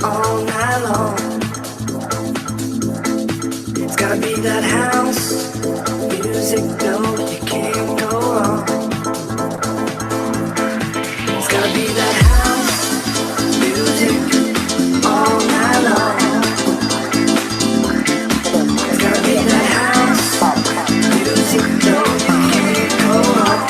all night long. It's gotta be that house music, no, you can't go wrong. It's gotta be that house music all night long. It's gotta be that house music, no, you can't go wrong.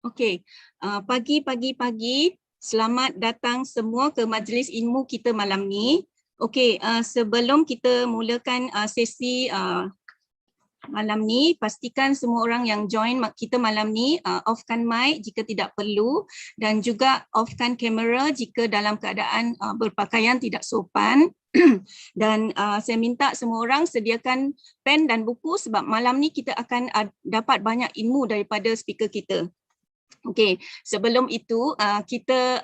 Okey, pagi, selamat datang semua ke majlis ilmu kita malam ni. Okey, sebelum kita mulakan sesi malam ni, pastikan semua orang yang join kita malam ni offkan mic jika tidak perlu dan juga offkan kamera jika dalam keadaan berpakaian tidak sopan. Dan saya minta semua orang sediakan pen dan buku sebab malam ni kita akan dapat banyak ilmu daripada speaker kita. Okey, sebelum itu kita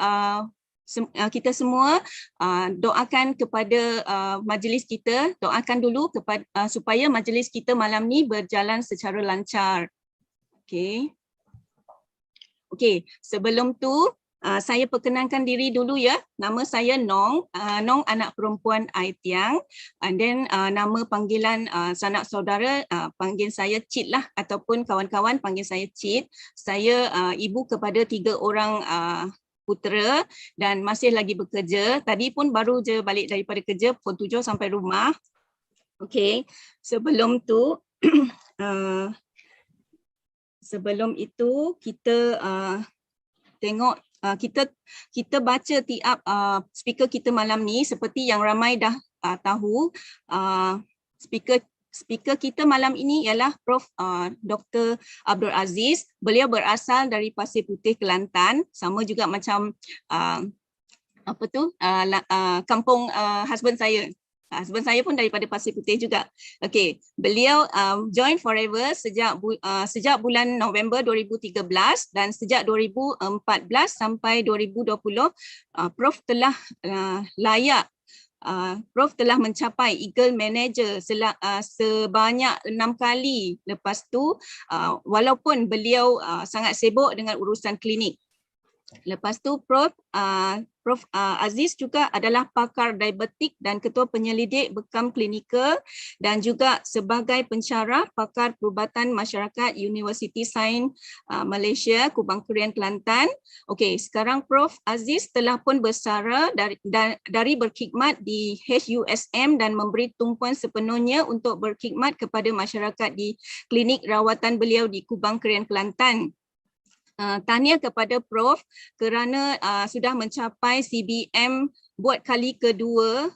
semua doakan kepada majlis kita, doakan dulu kepada supaya majlis kita malam ni berjalan secara lancar. Okey. Okey, sebelum tu saya perkenalkan diri dulu ya. Nama saya Nong, Nong anak perempuan Aitiang. And then nama panggilan sanak saudara panggil saya Cit lah ataupun kawan-kawan panggil saya Cit. Saya ibu kepada 3 orang putera dan masih lagi bekerja. Tadi pun baru je balik daripada kerja pukul 7 sampai rumah. Okey, sebelum tu sebelum itu kita tengok kita baca tiap speaker kita malam ni seperti yang ramai dah tahu. Speaker kita malam ini ialah Prof. Dr. Abdul Aziz. Beliau berasal dari Pasir Putih, Kelantan, sama juga macam kampung husband saya. Husband saya pun daripada Pasir Putih juga. Okey, beliau join Forever sejak bulan November 2013 dan sejak 2014 sampai 2020 Prof telah layak Prof telah mencapai Eagle Manager sebanyak 6 kali. Lepas tu walaupun beliau sangat sibuk dengan urusan klinik. Lepas tu Prof Aziz juga adalah pakar diabetik dan ketua penyelidik bekam klinikal dan juga sebagai pensyarah pakar perubatan masyarakat Universiti Sains Malaysia Kubang Kerian Kelantan. Okey, sekarang Prof Aziz telah pun bersara dari berkhidmat di HUSM dan memberi tumpuan sepenuhnya untuk berkhidmat kepada masyarakat di klinik rawatan beliau di Kubang Kerian Kelantan. Tahniah kepada Prof kerana sudah mencapai CBM buat kali kedua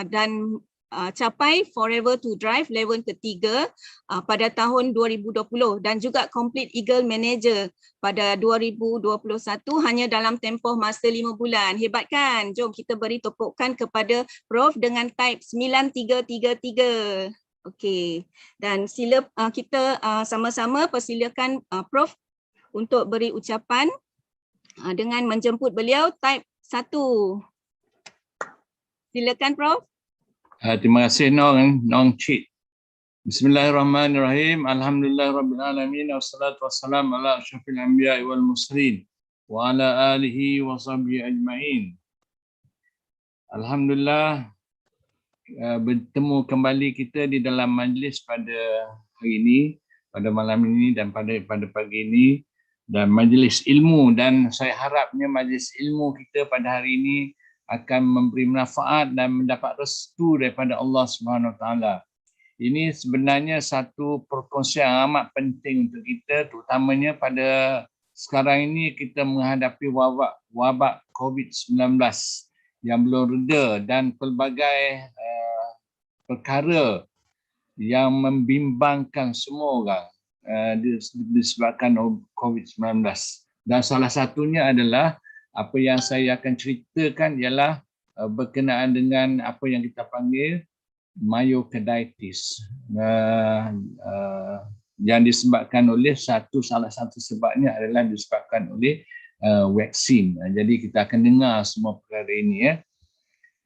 dan capai Forever to Drive level ketiga pada tahun 2020 dan juga complete Eagle Manager pada 2021 hanya dalam tempoh masa 5 bulan. Hebat kan? Jom kita beri tepukan kepada Prof dengan type 9333. Okey, dan sila kita sama-sama persilakan Prof untuk beri ucapan dengan menjemput beliau type 1. Silakan Prof. Terima kasih Nong Cit. Bismillahirrahmanirrahim. Alhamdulillahirabbil alamin wassalatu wassalamu ala asyrafil anbiya'i wal mursalin wa ala alihi wa sahbihi ajmain. Alhamdulillah bertemu kembali kita di dalam majlis pada hari ini, pada malam ini dan pada pagi ini. Dan majlis ilmu, dan saya harapnya majlis ilmu kita pada hari ini akan memberi manfaat dan mendapat restu daripada Allah Subhanahu Wa Taala. Ini sebenarnya satu perkongsian amat penting untuk kita, terutamanya pada sekarang ini kita menghadapi wabak COVID-19 yang belum reda dan pelbagai perkara yang membimbangkan semua orang disebabkan COVID-19. Dan salah satunya adalah apa yang saya akan ceritakan ialah berkenaan dengan apa yang kita panggil myocarditis yang disebabkan oleh salah satu sebabnya adalah disebabkan oleh vaksin. Jadi kita akan dengar semua perkara ini ya.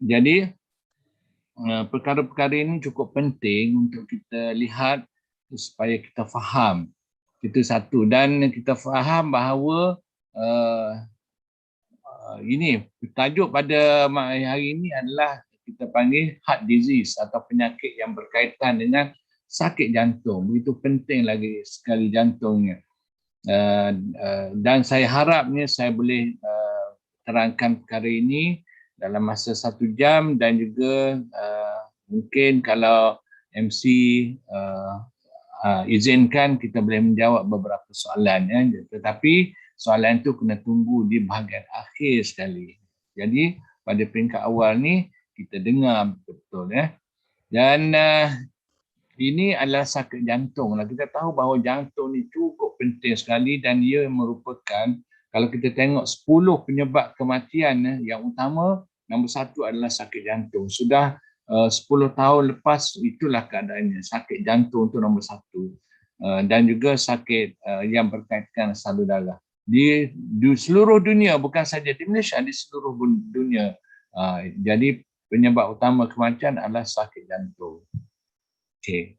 Jadi perkara-perkara ini cukup penting untuk kita lihat supaya kita faham. Itu satu. Dan kita faham bahawa ini tajuk pada hari ini adalah kita panggil heart disease atau penyakit yang berkaitan dengan sakit jantung. Begitu penting lagi sekali jantungnya. Dan saya harapnya saya boleh terangkan perkara ini dalam masa 1 jam dan juga mungkin kalau MC izinkan kita boleh menjawab beberapa soalan ya. Tetapi soalan tu kena tunggu di bahagian akhir sekali. Jadi pada peringkat awal ni kita dengar betul ya. Dan ini adalah sakit jantung. Kita tahu bahawa jantung ni cukup penting sekali dan ia merupakan, kalau kita tengok 10 penyebab kematian yang utama, nombor 1 adalah sakit jantung. Sudah 10 tahun lepas itulah keadaannya. Sakit jantung itu nombor 1. Dan juga sakit yang berkaitan salur darah. Di seluruh dunia, bukan saja di Malaysia, di seluruh dunia. Jadi penyebab utama kematian adalah sakit jantung. Okay.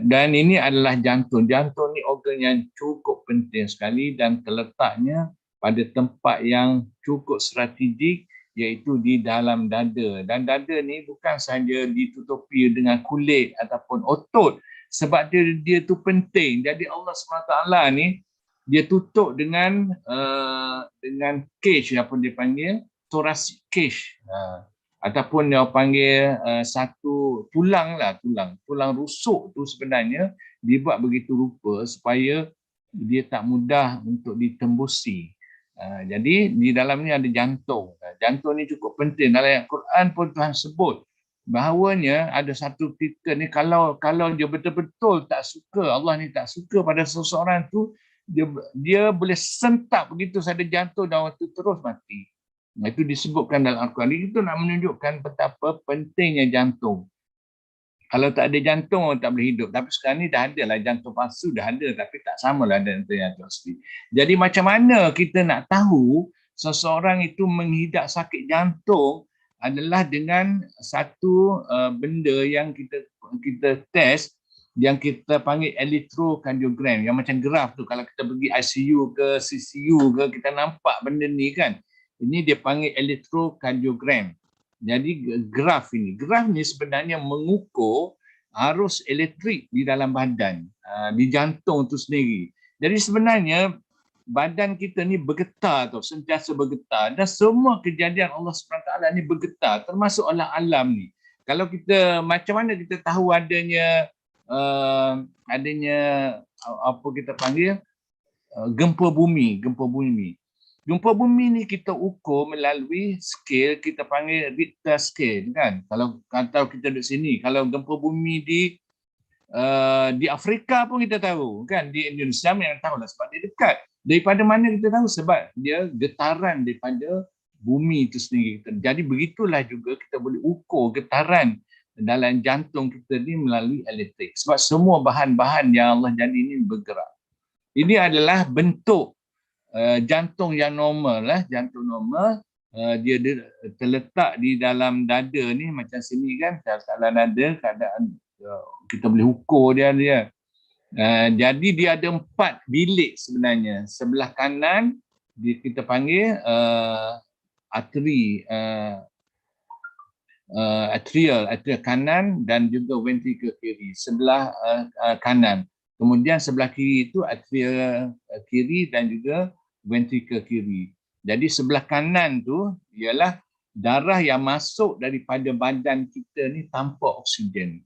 Dan ini adalah jantung. Jantung ni organ yang cukup penting sekali dan terletaknya pada tempat yang cukup strategik, iaitu di dalam dada. Dan dada ni bukan sahaja ditutupi dengan kulit ataupun otot, sebab dia tu penting. Jadi Allah SWT ni dia tutup dengan cage, apa dia panggil, thoracic cage. Ataupun dia panggil satu tulang rusuk tu sebenarnya dibuat begitu rupa supaya dia tak mudah untuk ditembusi. Jadi di dalam ni ada jantung. Jantung ni cukup penting. Dalam Al-Quran pun Tuhan sebut bahawanya ada satu kita ni kalau dia betul-betul tak suka, Allah ni tak suka pada seseorang tu, dia boleh sentak begitu saja jantung dan waktu terus mati. Itu disebutkan dalam Al-Quran. Itu nak menunjukkan betapa pentingnya jantung. Kalau tak ada jantung, orang tak boleh hidup. Tapi sekarang ni dah ada lah jantung palsu, dah ada. Tapi tak samalah dengan jantung asli. Jadi macam mana kita nak tahu seseorang itu menghidap sakit jantung adalah dengan satu benda yang kita test, yang kita panggil elektrokardiogram, yang macam graf tu. Kalau kita pergi ICU ke CCU ke, kita nampak benda ni kan. Ini dia panggil elektrokardiogram. Jadi graf ni sebenarnya mengukur arus elektrik di dalam badan, di jantung tu sendiri. Jadi sebenarnya badan kita ni bergetar tau, sentiasa bergetar. Dan semua kejadian Allah SWT ni bergetar, termasuk alam ni. Kalau kita, macam mana kita tahu adanya apa kita panggil gempa bumi. Gempa bumi ni kita ukur melalui scale, kita panggil Richter scale kan. Kalau kita duduk sini, kalau gempa bumi di Afrika pun kita tahu kan, di Indonesia memang tahu lah sebab dia dekat. Daripada mana kita tahu? Sebab dia getaran daripada bumi itu sendiri. Jadi begitulah juga kita boleh ukur getaran dalam jantung kita ni melalui elektrik. Sebab semua bahan-bahan yang Allah jadi ini bergerak. Ini adalah bentuk jantung yang normal lah. Jantung normal, dia terletak di dalam dada ni macam sini kan. Dalam dada keadaan kita boleh ukur dia. Jadi dia ada 4 bilik sebenarnya. Sebelah kanan kita panggil atrial kanan dan juga ventricle kiri sebelah kanan. Kemudian sebelah kiri itu atrial kiri dan juga ventricle kiri. Jadi sebelah kanan tu ialah darah yang masuk daripada badan kita ni tanpa oksigen.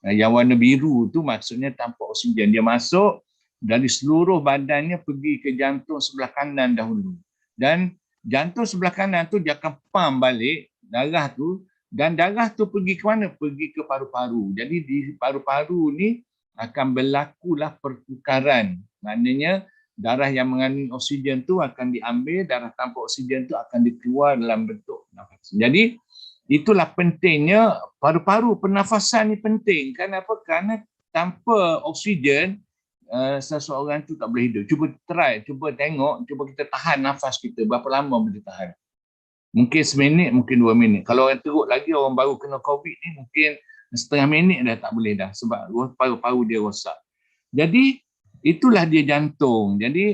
Yang warna biru tu maksudnya tanpa oksigen. Dia masuk dari seluruh badannya pergi ke jantung sebelah kanan dahulu. Dan jantung sebelah kanan tu dia akan pump balik darah tu, dan darah tu pergi ke mana? Pergi ke paru-paru. Jadi di paru-paru ni akan berlakulah pertukaran. Maknanya darah yang mengandung oksigen tu akan diambil, darah tanpa oksigen tu akan dikeluar dalam bentuk nafas. Jadi itulah pentingnya paru-paru, pernafasan ni penting. Kenapa? Kerana tanpa oksigen seseorang tu tak boleh hidup. Cuba try, cuba tengok, cuba kita tahan nafas kita. Berapa lama boleh tahan? Mungkin seminit, mungkin 2 minit. Kalau orang teruk lagi, orang baru kena COVID ni mungkin setengah minit dah tak boleh dah. Sebab paru-paru dia rosak. Jadi itulah dia jantung. Jadi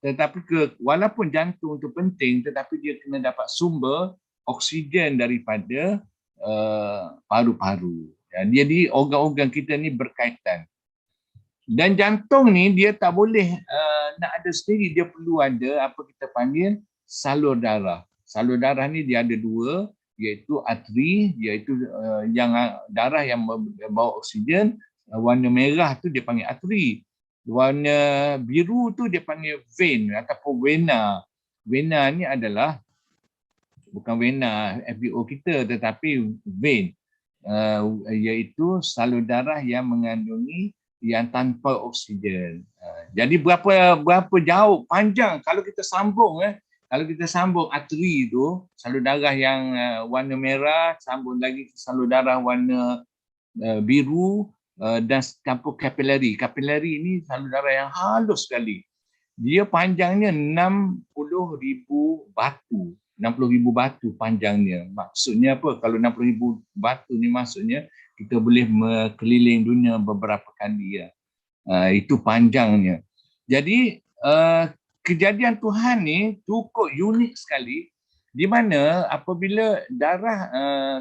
tetapi walaupun jantung tu penting, tetapi dia kena dapat sumber oksigen daripada paru-paru. Jadi organ-organ kita ni berkaitan. Dan jantung ni dia tak boleh nak ada sendiri, dia perlu ada apa kita panggil salur darah. Salur darah ni dia ada 2, iaitu arteri, iaitu yang darah yang membawa oksigen. Warna merah tu dia panggil arteri. Warna biru tu dia panggil vein ataupun vena. Vena ni adalah bukan vena FBO kita tetapi vein, iaitu salur darah yang mengandungi yang tanpa oksigen. Jadi berapa jauh panjang kalau kita sambung kalau kita sambung arteri tu, salur darah yang warna merah sambung lagi ke salur darah warna biru dan campur kapilari. Kapilari ini salur darah yang halus sekali. Dia panjangnya 60,000 batu. 60,000 batu panjangnya. Maksudnya apa? Kalau 60,000 batu ni maksudnya kita boleh keliling dunia beberapa kali ya. Itu panjangnya. Jadi kejadian Tuhan ni cukup unik sekali, di mana apabila darah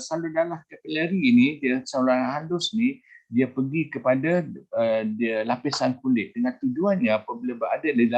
salur darah kapilari ini, dia salur darah halus ni, dia pergi kepada dia lapisan kulit dengan tujuannya apabila berada di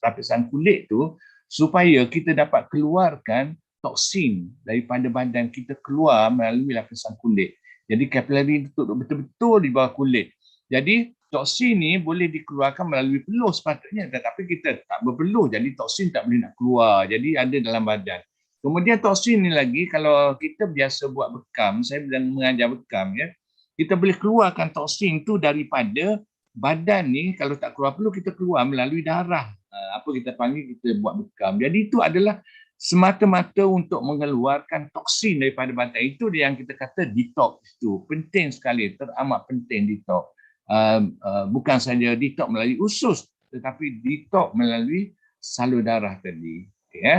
lapisan kulit tu supaya kita dapat keluarkan toksin daripada badan kita keluar melalui lapisan kulit. Jadi kapilari itu betul-betul di bawah kulit. Jadi toksin ni boleh dikeluarkan melalui peluh sepatutnya, tetapi kita tak berpeluh, jadi toksin tak boleh nak keluar. Jadi ada dalam badan. Kemudian toksin ni lagi, kalau kita biasa buat bekam, saya mengajar bekam ya, kita boleh keluarkan toksin tu daripada badan ni. Kalau tak keluar peluh, kita keluar melalui darah. Apa kita panggil, kita buat bekam. Jadi itu adalah semata-mata untuk mengeluarkan toksin daripada badan. Itu dia yang kita kata detox itu. Penting sekali, teramat penting detox. Bukan saja detox melalui usus, tetapi detox melalui salur darah tadi. Okay, ya.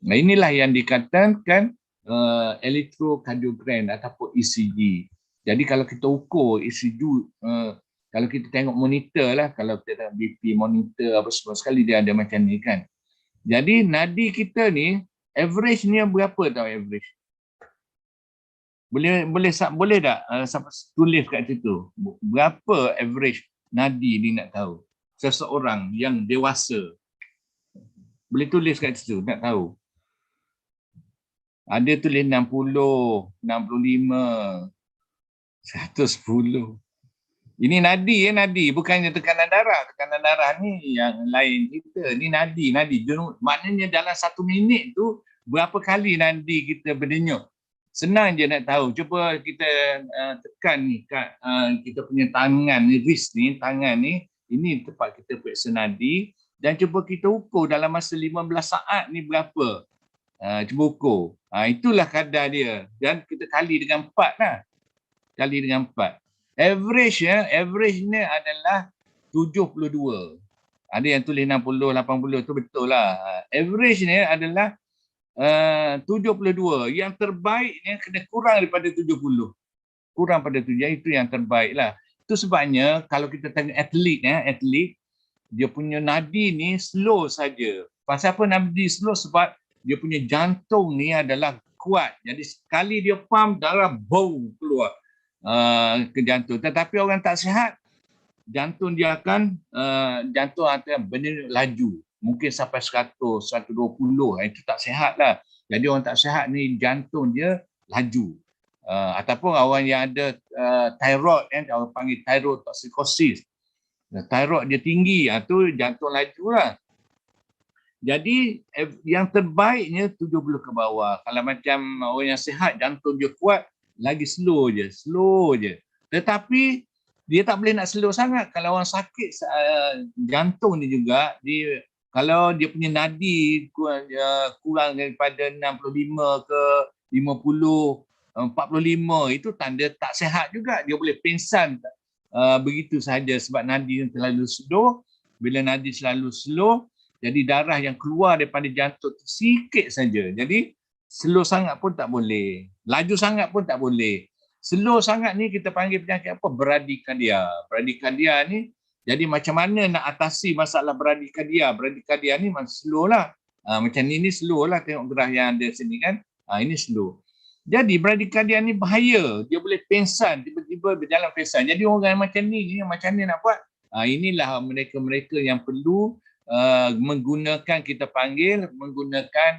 Nah, inilah yang dikatakan elektrokardiogram ataupun ECG. Jadi kalau kita ukur ECG, kalau kita tengok monitor lah, kalau kita tengok BP monitor apa semua sekali dia ada macam ni kan. Jadi nadi kita ni average-nya berapa tahu average? Boleh tak tulis kat situ berapa average nadi ni nak tahu seseorang yang dewasa? Boleh tulis kat situ nak tahu. Ada tulis 60, 65, 110. Ini nadi ya, nadi bukannya tekanan darah. Tekanan darah ni yang lain kita. Ni nadi. Maknanya dalam 1 minit tu berapa kali nadi kita berdenyut. Senang je nak tahu. Cuba kita tekan ni kat kita punya tangan ni, wrist ni, tangan ni. Ini tempat kita periksa nadi. Dan cuba kita ukur dalam masa 15 saat ni berapa. Cuba ukur. Itulah kadar dia. Dan kita kali dengan 4 lah. Kali dengan 4. Average-nya adalah 72. Ada yang tulis 60, 80 tu betul lah. Average-nya adalah 72. Yang terbaiknya kena kurang daripada 70. Kurang pada 7, itu yang terbaik lah. Itu sebabnya kalau kita tengok atlet, dia punya nadi ni slow saja. Pasal apa nadi slow? Sebab dia punya jantung ni adalah kuat. Jadi sekali dia pump, darah boom keluar ke jantung. Tetapi orang tak sihat, jantung dia akan berdenyut laju. Mungkin sampai 100, 120. Itu tak sihat lah. Jadi orang tak sihat ni jantung dia laju. Ataupun orang yang ada thyroid, orang panggil thyroid toxicosis. Thyroid dia tinggi, tu jantung laju lah. Jadi yang terbaiknya 70 ke bawah. Kalau macam orang yang sihat, jantung dia kuat, lagi slow je. Tetapi dia tak boleh nak slow sangat. Kalau orang sakit jantung dia juga, kalau dia punya nadi kurang daripada 65 ke 50, 45, itu tanda tak sihat juga. Dia boleh pingsan begitu saja sebab nadi yang terlalu slow. Bila nadi selalu slow, jadi darah yang keluar daripada jantung tu sikit saja. Jadi slow sangat pun tak boleh. Laju sangat pun tak boleh. Slow sangat ni kita panggil penyakit apa? Bradikadia. Bradikadia ni, jadi macam mana nak atasi masalah bradikadia? Bradikadia ni memang slow lah. Macam ni slow lah. Tengok graf yang ada sini kan. Ini slow. Jadi bradikadia ni bahaya. Dia boleh pingsan. Tiba-tiba berjalan pingsan. Jadi orang macam ni nak buat. Inilah mereka-mereka yang perlu menggunakan, menggunakan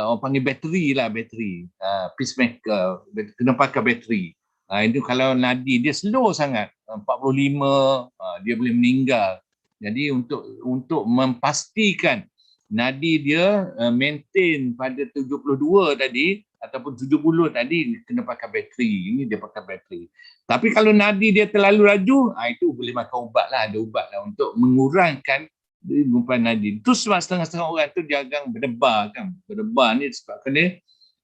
orang panggil bateri lah, bateri. Pacemaker. Kena pakai bateri. Itu kalau nadi dia slow sangat, 45 dia boleh meninggal. Jadi untuk memastikan nadi dia maintain pada 72 tadi ataupun 70 tadi, kena pakai bateri. Ini dia pakai bateri. Tapi kalau nadi dia terlalu laju, itu boleh makan ubat lah. Ada ubat lah untuk mengurangkan gumpalan nadi. Itu sebab setengah-setengah orang tu dia akan berdebar kan. Berdebar ni sebab kena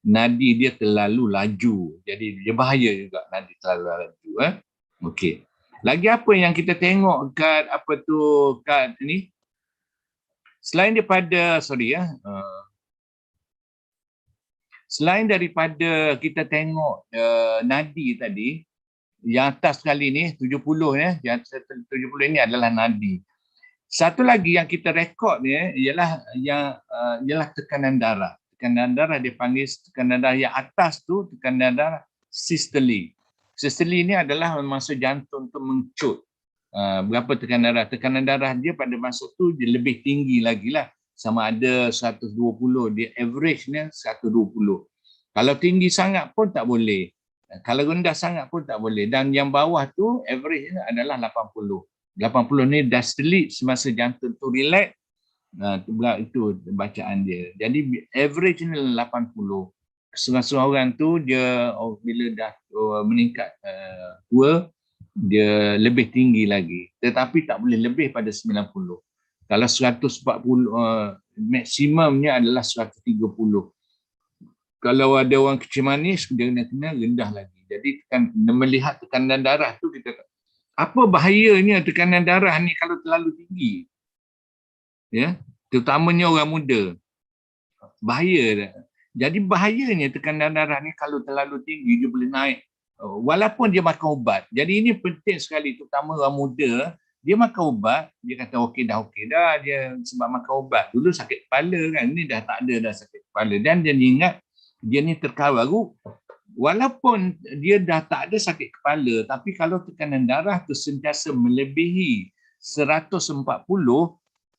nadi dia terlalu laju. Jadi dia bahaya juga nadi terlalu laju. Okey. Lagi apa yang kita tengok kat apa tu kat ni? Selain daripada selain daripada kita tengok nadi tadi, yang atas sekali ni 70 yang 70 ini adalah nadi. Satu lagi yang kita rekod ni ialah tekanan darah. Tekanan darah dipanggil tekanan darah yang atas tu tekanan darah sistole. Sistole ni adalah masa jantung tu mencut. Berapa tekanan darah? Tekanan darah dia pada masa tu dia lebih tinggi lagi lah. Sama ada 120, dia average-nya 120. Kalau tinggi sangat pun tak boleh. Kalau rendah sangat pun tak boleh. Dan yang bawah tu average-nya adalah 80. 80 ni diastolic semasa jantung tu relax. Itu bacaan dia. Jadi average ni 80. Setengah-setengah orang tu dia bila dah meningkat tua, dia lebih tinggi lagi. Tetapi tak boleh lebih pada 90. Kalau 140, maksimumnya adalah 130. Kalau ada orang kecil manis, dia kena rendah lagi. Jadi melihat tekanan darah tu kita apa bahayanya tekanan darah ni kalau terlalu tinggi? Ya, terutamanya orang muda. Bahaya. Jadi bahayanya tekanan darah ni kalau terlalu tinggi dia boleh naik walaupun dia makan ubat. Jadi ini penting sekali terutama orang muda, dia makan ubat, dia kata okey dah dia sebab makan ubat. Dulu sakit kepala kan, ni dah tak ada dah sakit kepala dan dia ingat dia ni terkawal. Walaupun dia dah tak ada sakit kepala, tapi kalau tekanan darah tu sentiasa melebihi 140,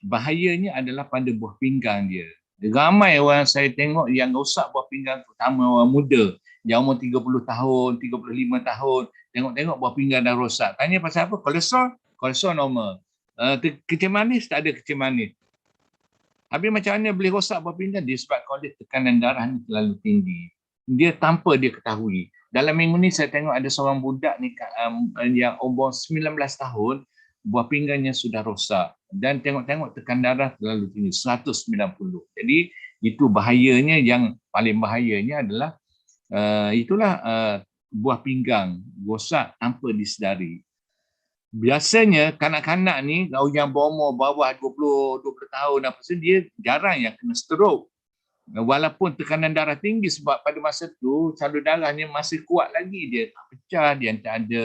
bahayanya adalah pada buah pinggang dia. Ramai orang saya tengok yang rosak buah pinggang, terutama orang muda yang umur 30 tahun, 35 tahun, tengok-tengok buah pinggang dah rosak. Tanya pasal apa? Kolesterol normal. Kecil manis, tak ada kecil manis. Habis macam mana boleh rosak buah pinggang? Disebabkan oleh tekanan darah ni terlalu tinggi. Dia tanpa dia ketahui. Dalam minggu ni saya tengok ada seorang budak ni yang umur 19 tahun, buah pinggangnya sudah rosak. Dan tengok-tengok tekanan darah terlalu tinggi, 190. Jadi itu bahayanya, yang paling bahayanya adalah buah pinggang rosak tanpa disedari. Biasanya kanak-kanak ni yang berumur bawah 20 tahun apa saja, dia jarang yang kena stroke. Walaupun tekanan darah tinggi sebab pada masa tu salur darahnya masih kuat lagi, dia tak pecah, dia tak ada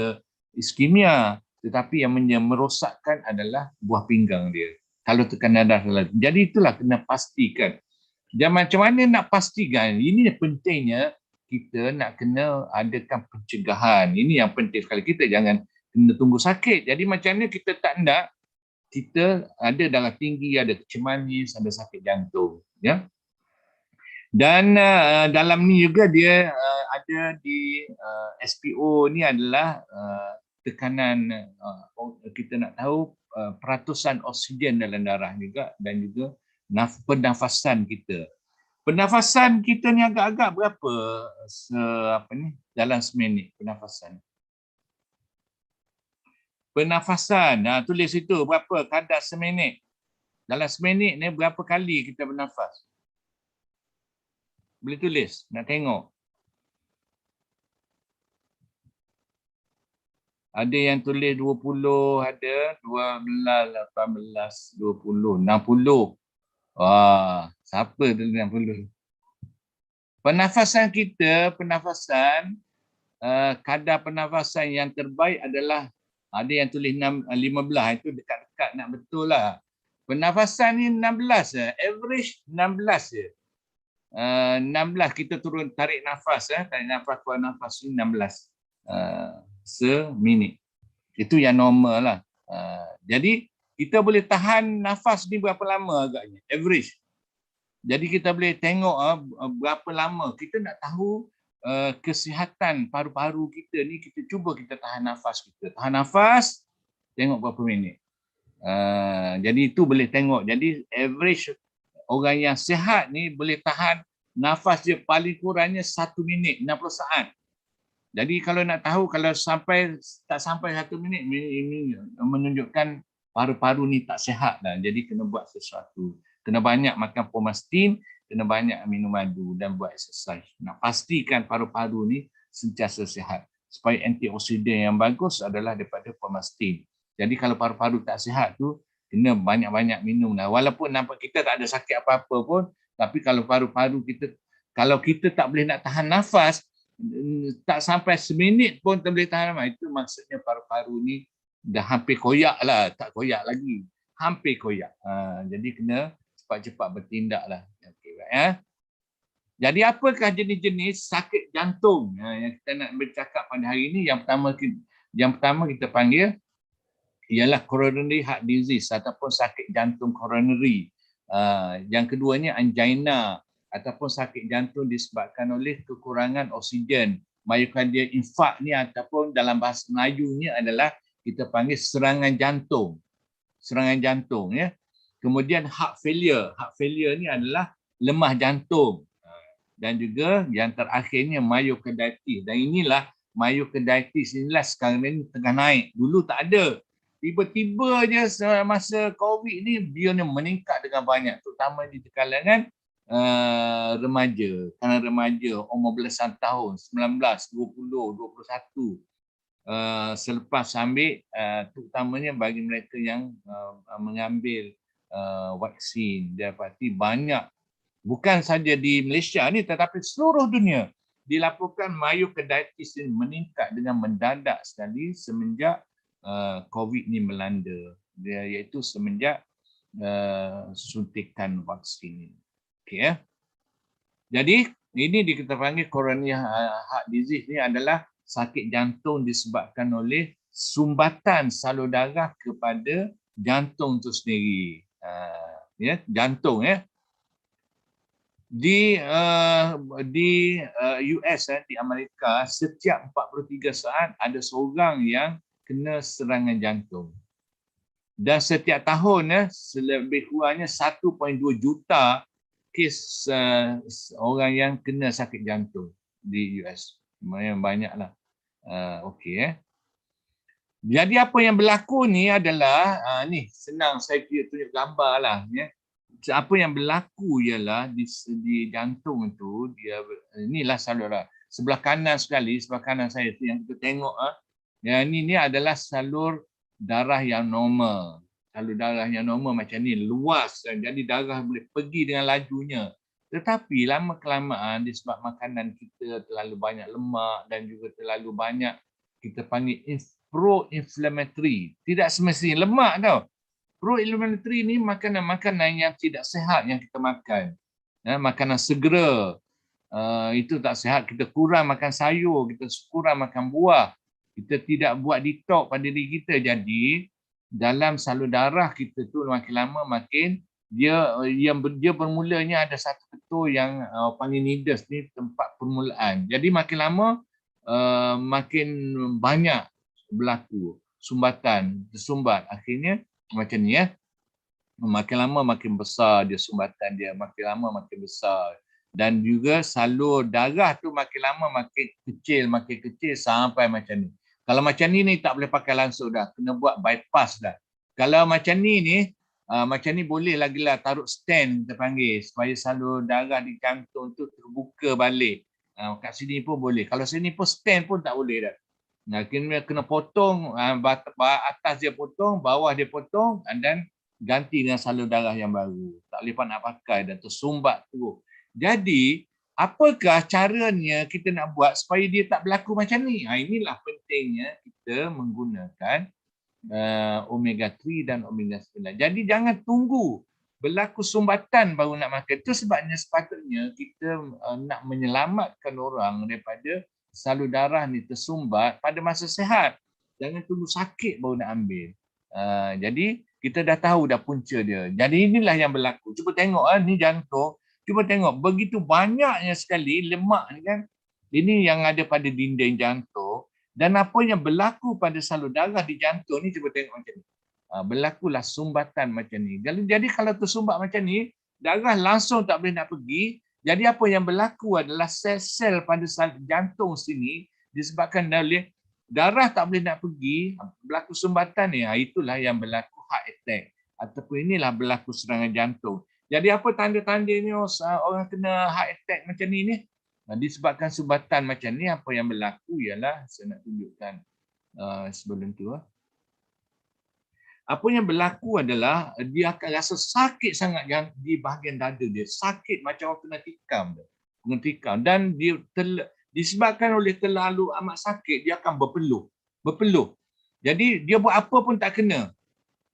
iskemia. Tetapi yang merosakkan adalah buah pinggang dia. Kalau tekanan darah. Jadi itulah kena pastikan. Dan macam mana nak pastikan? Ini pentingnya kita nak kena adakan pencegahan. Ini yang penting sekali. Kita jangan kena tunggu sakit. Jadi macam mana kita tak nak kita ada darah tinggi, ada kecil manis, ada sakit jantung. Ya. Dan dalam ni juga dia ada di SPO ni adalah tekanan, kita nak tahu peratusan oksigen dalam darah juga, dan juga pernafasan kita. Pernafasan kita ni agak-agak berapa dalam seminit pernafasan? Pernafasan, tulis itu berapa kadar seminit. Dalam seminit ni berapa kali kita bernafas? Boleh tulis, nak tengok. Ada yang tulis 20, ada 12, 18, 20, 60. Wah, siapa tulis 60? Pernafasan kita, kadar pernafasan yang terbaik adalah, ada yang tulis 15, itu dekat-dekat nak betul lah. Pernafasan ni 16, average 16 je. 16 kita turun tarik nafas, tarik nafas keluar nafas ni 16 seminit. Itu yang normal lah. Jadi kita boleh tahan nafas ni berapa lama agaknya, average. Jadi kita boleh tengok berapa lama. Kita nak tahu kesihatan paru-paru kita ni, kita cuba kita tahan nafas kita. Tahan nafas, tengok berapa minit. Jadi itu boleh tengok. Jadi average orang yang sihat ni boleh tahan nafas dia paling kurangnya 1 minit, 60 saat. Jadi kalau nak tahu, kalau tak sampai 1 minit, ini menunjukkan paru-paru ni tak sihat dah. Jadi kena buat sesuatu. Kena banyak makan pomastin, kena banyak minum madu dan buat exercise. Nak pastikan paru-paru ni sentiasa sihat. Supaya antioksidan yang bagus adalah daripada pomastin. Jadi kalau paru-paru tak sihat tu, kena banyak-banyak minum lah. Walaupun nampak kita tak ada sakit apa-apa pun, tapi kalau paru-paru kita, kalau kita tak boleh nak tahan nafas, tak sampai seminit pun tak boleh tahan nafas, itu maksudnya paru-paru ni dah hampir koyak lah, tak koyak lagi. Hampir koyak. Jadi kena cepat-cepat bertindak lah. Okay, ya. Jadi apakah jenis-jenis sakit jantung yang kita nak bercakap pada hari ini? Yang pertama kita panggil ialah coronary heart disease ataupun sakit jantung coronary. Yang keduanya angina ataupun sakit jantung disebabkan oleh kekurangan oksigen. Myocardial infarct ni ataupun dalam bahasa Melayunya adalah kita panggil serangan jantung. Serangan jantung, ya. Kemudian heart failure. Heart failure ni adalah lemah jantung. Dan juga yang terakhirnya myocarditis. Dan inilah myocarditis inilah sekarang ni tengah naik. Dulu tak ada. Tiba-tiba je masa COVID ni dia ni meningkat dengan banyak, terutama di kalangan remaja. Kalangan remaja umur belasan tahun, 19, 20, 21. Selepas ambil, terutamanya bagi mereka yang mengambil vaksin, dia pasti banyak, bukan saja di Malaysia ni tetapi seluruh dunia dilaporkan myocarditis ini meningkat dengan mendadak sekali semenjak COVID ni melanda, iaitu semenjak suntikan vaksin ini. Okey, ya. Jadi ini kita panggil coronary heart disease ni adalah sakit jantung disebabkan oleh sumbatan salur darah kepada jantung itu sendiri. Ya, jantung, ya. Di US, di Amerika, setiap 43 saat ada seorang yang kena serangan jantung. Dan setiap tahun lebih kurangnya 1.2 juta kes orang yang kena sakit jantung di US. Lumayan banyaklah. Okey. Jadi apa yang berlaku ni adalah ni senang saya tunjuk gambar lah, ya. Apa yang berlaku ialah di jantung tu, dia inilah salur darah. Sebelah kanan sekali, sebelah kanan saya tu yang kita tengok yang ini adalah salur darah yang normal. Salur darah yang normal macam ni, luas, jadi darah boleh pergi dengan lajunya. Tetapi lama-kelamaan disebab makanan kita terlalu banyak lemak dan juga terlalu banyak kita panggil pro-inflammatory. Tidak semestinya lemak tau. Pro-inflammatory ni makanan-makanan yang tidak sihat yang kita makan. Makanan segera, itu tak sihat. Kita kurang makan sayur, kita kurang makan buah. Kita tidak buat detox pada diri kita. Jadi dalam salur darah kita tu makin lama makin dia bermulanya ada satu ketul yang panggil nidus ni, tempat permulaan. Jadi makin lama makin banyak berlaku sumbatan, tersumbat. Akhirnya macam ni, ya. Makin lama makin besar dia sumbatan dia, makin lama makin besar. Dan juga salur darah tu makin lama makin kecil sampai macam ni. Kalau macam ni tak boleh pakai langsung dah, kena buat bypass dah. Kalau macam ni macam ni boleh lagi lah taruh stand kita panggil supaya salur darah di jantung tu terbuka balik. Kat sini pun boleh. Kalau sini pun stand pun tak boleh dah. Kena potong, atas dia potong, bawah dia potong dan ganti dengan salur darah yang baru. Tak boleh nak pakai dan tersumbat terus. Jadi apakah caranya kita nak buat supaya dia tak berlaku macam ni? Inilah pentingnya kita menggunakan omega 3 dan omega 9. Jadi jangan tunggu berlaku sumbatan baru nak makan. Itu sebabnya sepatutnya kita nak menyelamatkan orang daripada salur darah ni tersumbat pada masa sihat. Jangan tunggu sakit baru nak ambil. Jadi kita dah tahu dah punca dia. Jadi inilah yang berlaku. Cuba tengok ni jantung. Cuba tengok begitu banyaknya sekali lemak ni kan. Ini yang ada pada dinding jantung. Dan apa yang berlaku pada salur darah di jantung ni, cuba tengok macam ni. Berlakulah sumbatan macam ni. Jadi kalau tersumbat macam ni, darah langsung tak boleh nak pergi. Jadi apa yang berlaku adalah sel-sel pada jantung sini disebabkan oleh darah tak boleh nak pergi, berlaku sumbatan ni. Itulah yang berlaku heart attack. Ataupun inilah berlaku serangan jantung. Jadi apa tanda-tandanya orang kena heart attack macam ni? Disebabkan sumbatan macam ni, apa yang berlaku ialah, saya nak tunjukkan sebelum tu. Apa yang berlaku adalah dia akan rasa sakit sangat di bahagian dada dia. Sakit macam orang kena tikam. Kena tikam. Dan dia disebabkan oleh terlalu amat sakit, dia akan berpeluh. Berpeluh. Jadi dia buat apa pun tak kena.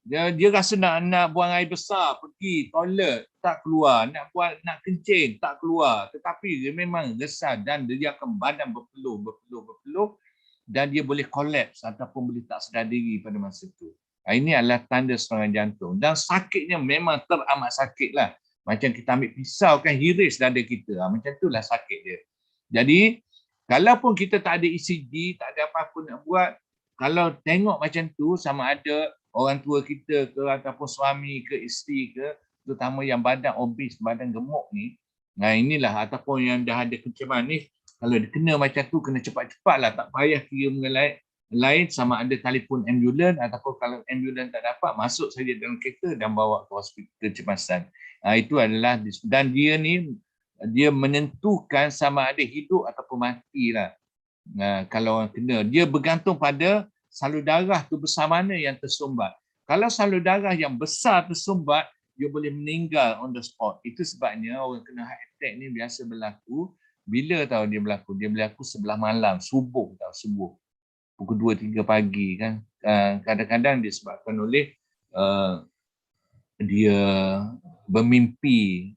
Dia rasa nak buang air besar, pergi toilet, tak keluar. Nak kencing, tak keluar. Tetapi dia memang resah dan dia akan badan berpeluh. Dan dia boleh collapse ataupun boleh tak sedar diri pada masa itu. Ini adalah tanda serangan jantung. Dan sakitnya memang teramat sakit lah. Macam kita ambil pisau kan, hiris dada kita. Macam itulah sakit dia. Jadi, kalaupun kita tak ada ECG, tak ada apa-apa nak buat, kalau tengok macam tu, sama ada orang tua kita ke ataupun suami ke isteri ke, terutama yang badan obes, badan gemuk ni, inilah ataupun yang dah ada kencemahan ni, kalau dia kena macam tu, kena cepat-cepatlah, tak payah kira mengenai lain, sama ada telefon ambulans ataupun kalau ambulans tak dapat, masuk saja dalam kereta dan bawa ke hospital kecemasan. Itu adalah, dan dia ni, dia menentukan sama ada hidup ataupun mati lah. Kalau orang kena, dia bergantung pada salur darah tu besar mana yang tersumbat. Kalau salur darah yang besar tersumbat, dia boleh meninggal on the spot. Itu sebabnya orang kena heart attack ni biasa berlaku. Bila tahu dia berlaku? Dia berlaku sebelah malam, subuh. Pukul 2-3 pagi kan. Kadang-kadang disebabkan oleh dia bermimpi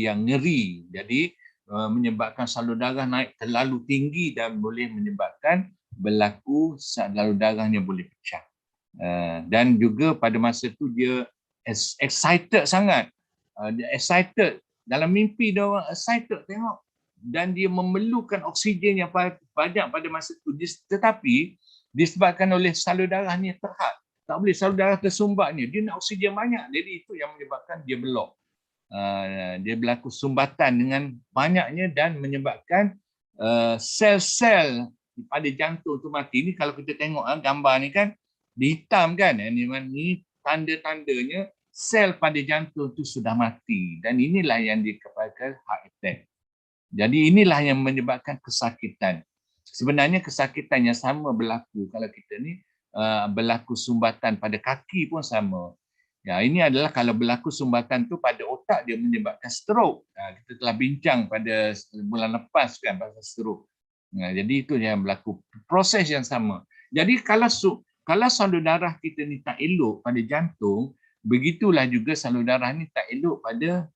yang ngeri. Jadi menyebabkan salur darah naik terlalu tinggi dan boleh menyebabkan berlaku salur darahnya boleh pecah. Dan juga pada masa tu dia excited sangat. Dia excited. Dalam mimpi dia orang excited tengok. Dan dia memerlukan oksigen yang banyak pada masa tu. Tetapi disebabkan oleh salur darah ni terhad. Tak boleh, salur darah tersumbatnya. Dia nak oksigen banyak. Jadi itu yang menyebabkan dia belok. Dia berlaku sumbatan dengan banyaknya dan menyebabkan sel-sel pada jantung tu mati. Ini kalau kita tengok gambar ni kan, dihitam kan, ini tanda-tandanya sel pada jantung tu sudah mati. Dan inilah yang dikatakan heart attack. Jadi inilah yang menyebabkan kesakitan. Sebenarnya kesakitan yang sama berlaku kalau kita ni berlaku sumbatan pada kaki pun sama. Ya, ini adalah kalau berlaku sumbatan tu pada otak, dia menyebabkan stroke. Kita telah bincang pada bulan lepas kan pasal stroke. Jadi itu yang berlaku. Proses yang sama. Jadi kalau salur darah kita ni tak elok pada jantung, begitulah juga salur darah ni tak elok pada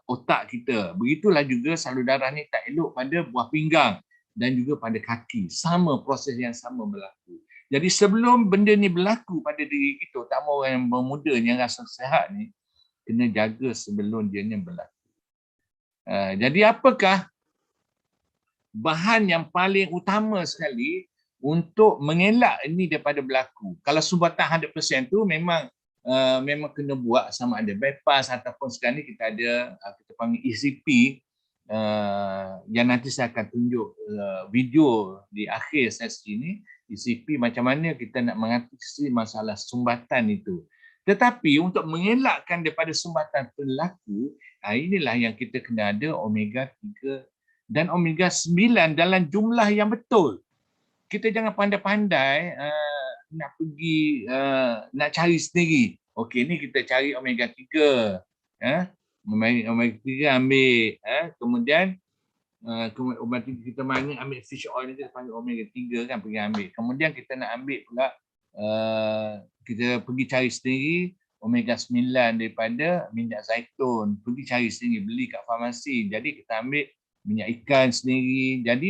otak kita. Begitulah juga salur darah ni tak elok pada buah pinggang dan juga pada kaki. Sama, proses yang sama berlaku. Jadi sebelum benda ni berlaku pada diri kita, terutama orang yang bermuda yang rasa sihat ni, kena jaga sebelum dia ni berlaku. Jadi apakah bahan yang paling utama sekali untuk mengelak ini daripada berlaku? Kalau sumbatan 100% tu memang kena buat, sama ada bypass ataupun sekarang ni kita ada kita panggil ECP, yang nanti saya akan tunjuk video di akhir sesi ini. ECP macam mana kita nak mengatasi masalah sumbatan itu. Tetapi untuk mengelakkan daripada sumbatan berlaku, inilah yang kita kena ada omega 3 dan omega 9 dalam jumlah yang betul. Kita jangan pandai-pandai nak pergi nak cari sendiri. Okey, ni kita cari omega 3. Omega 3 ambil, kemudian omega 3 kita ambil fish oil ni, kita panggil omega 3 kan, pergi ambil. Kemudian kita nak ambil pula, kita pergi cari sendiri omega 9 daripada minyak zaitun, pergi cari sendiri, beli kat farmasi. Jadi kita ambil minyak ikan sendiri. Jadi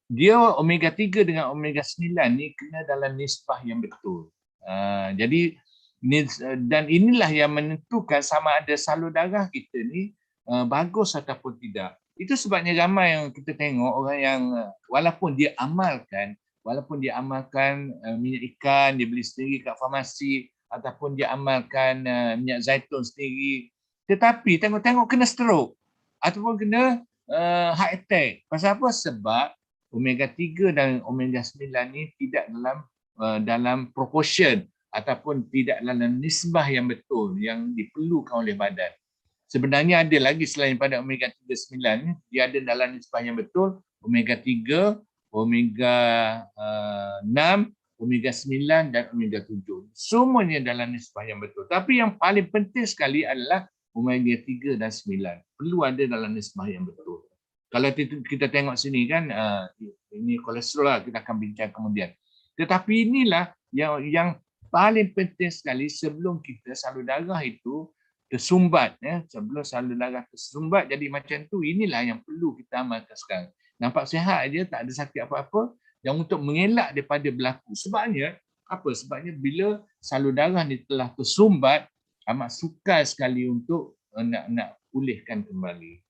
dia omega 3 dengan omega 9 ni kena dalam nisbah yang betul. Jadi dan inilah yang menentukan sama ada salur darah kita ni bagus ataupun tidak. Itu sebabnya ramai yang kita tengok orang yang walaupun dia amalkan minyak ikan, dia beli sendiri kat farmasi, ataupun dia amalkan minyak zaitun sendiri, tetapi tengok-tengok kena stroke ataupun kena heart attack. Pasal apa? Sebab omega 3 dan omega 9 ni tidak dalam proportion ataupun tidak dalam nisbah yang betul yang diperlukan oleh badan. Sebenarnya ada lagi selain pada omega 3 9, dia ada dalam nisbah yang betul, omega 3, omega 6, omega 9 dan omega 7. Semuanya dalam nisbah yang betul. Tapi yang paling penting sekali adalah omega 3 dan 9. Perlu ada dalam nisbah yang betul. Kalau kita tengok sini kan, ini kolesterol kita akan bincang kemudian. Tetapi inilah yang paling penting sekali sebelum kita salur darah itu tersumbat, sebelum salur darah tersumbat jadi macam tu, inilah yang perlu kita amalkan sekarang. Nampak sihat aja, tak ada sakit apa-apa, yang untuk mengelak daripada berlaku. Sebabnya apa? Sebabnya bila salur darah ni telah tersumbat, amat sukar sekali untuk nak pulihkan kembali.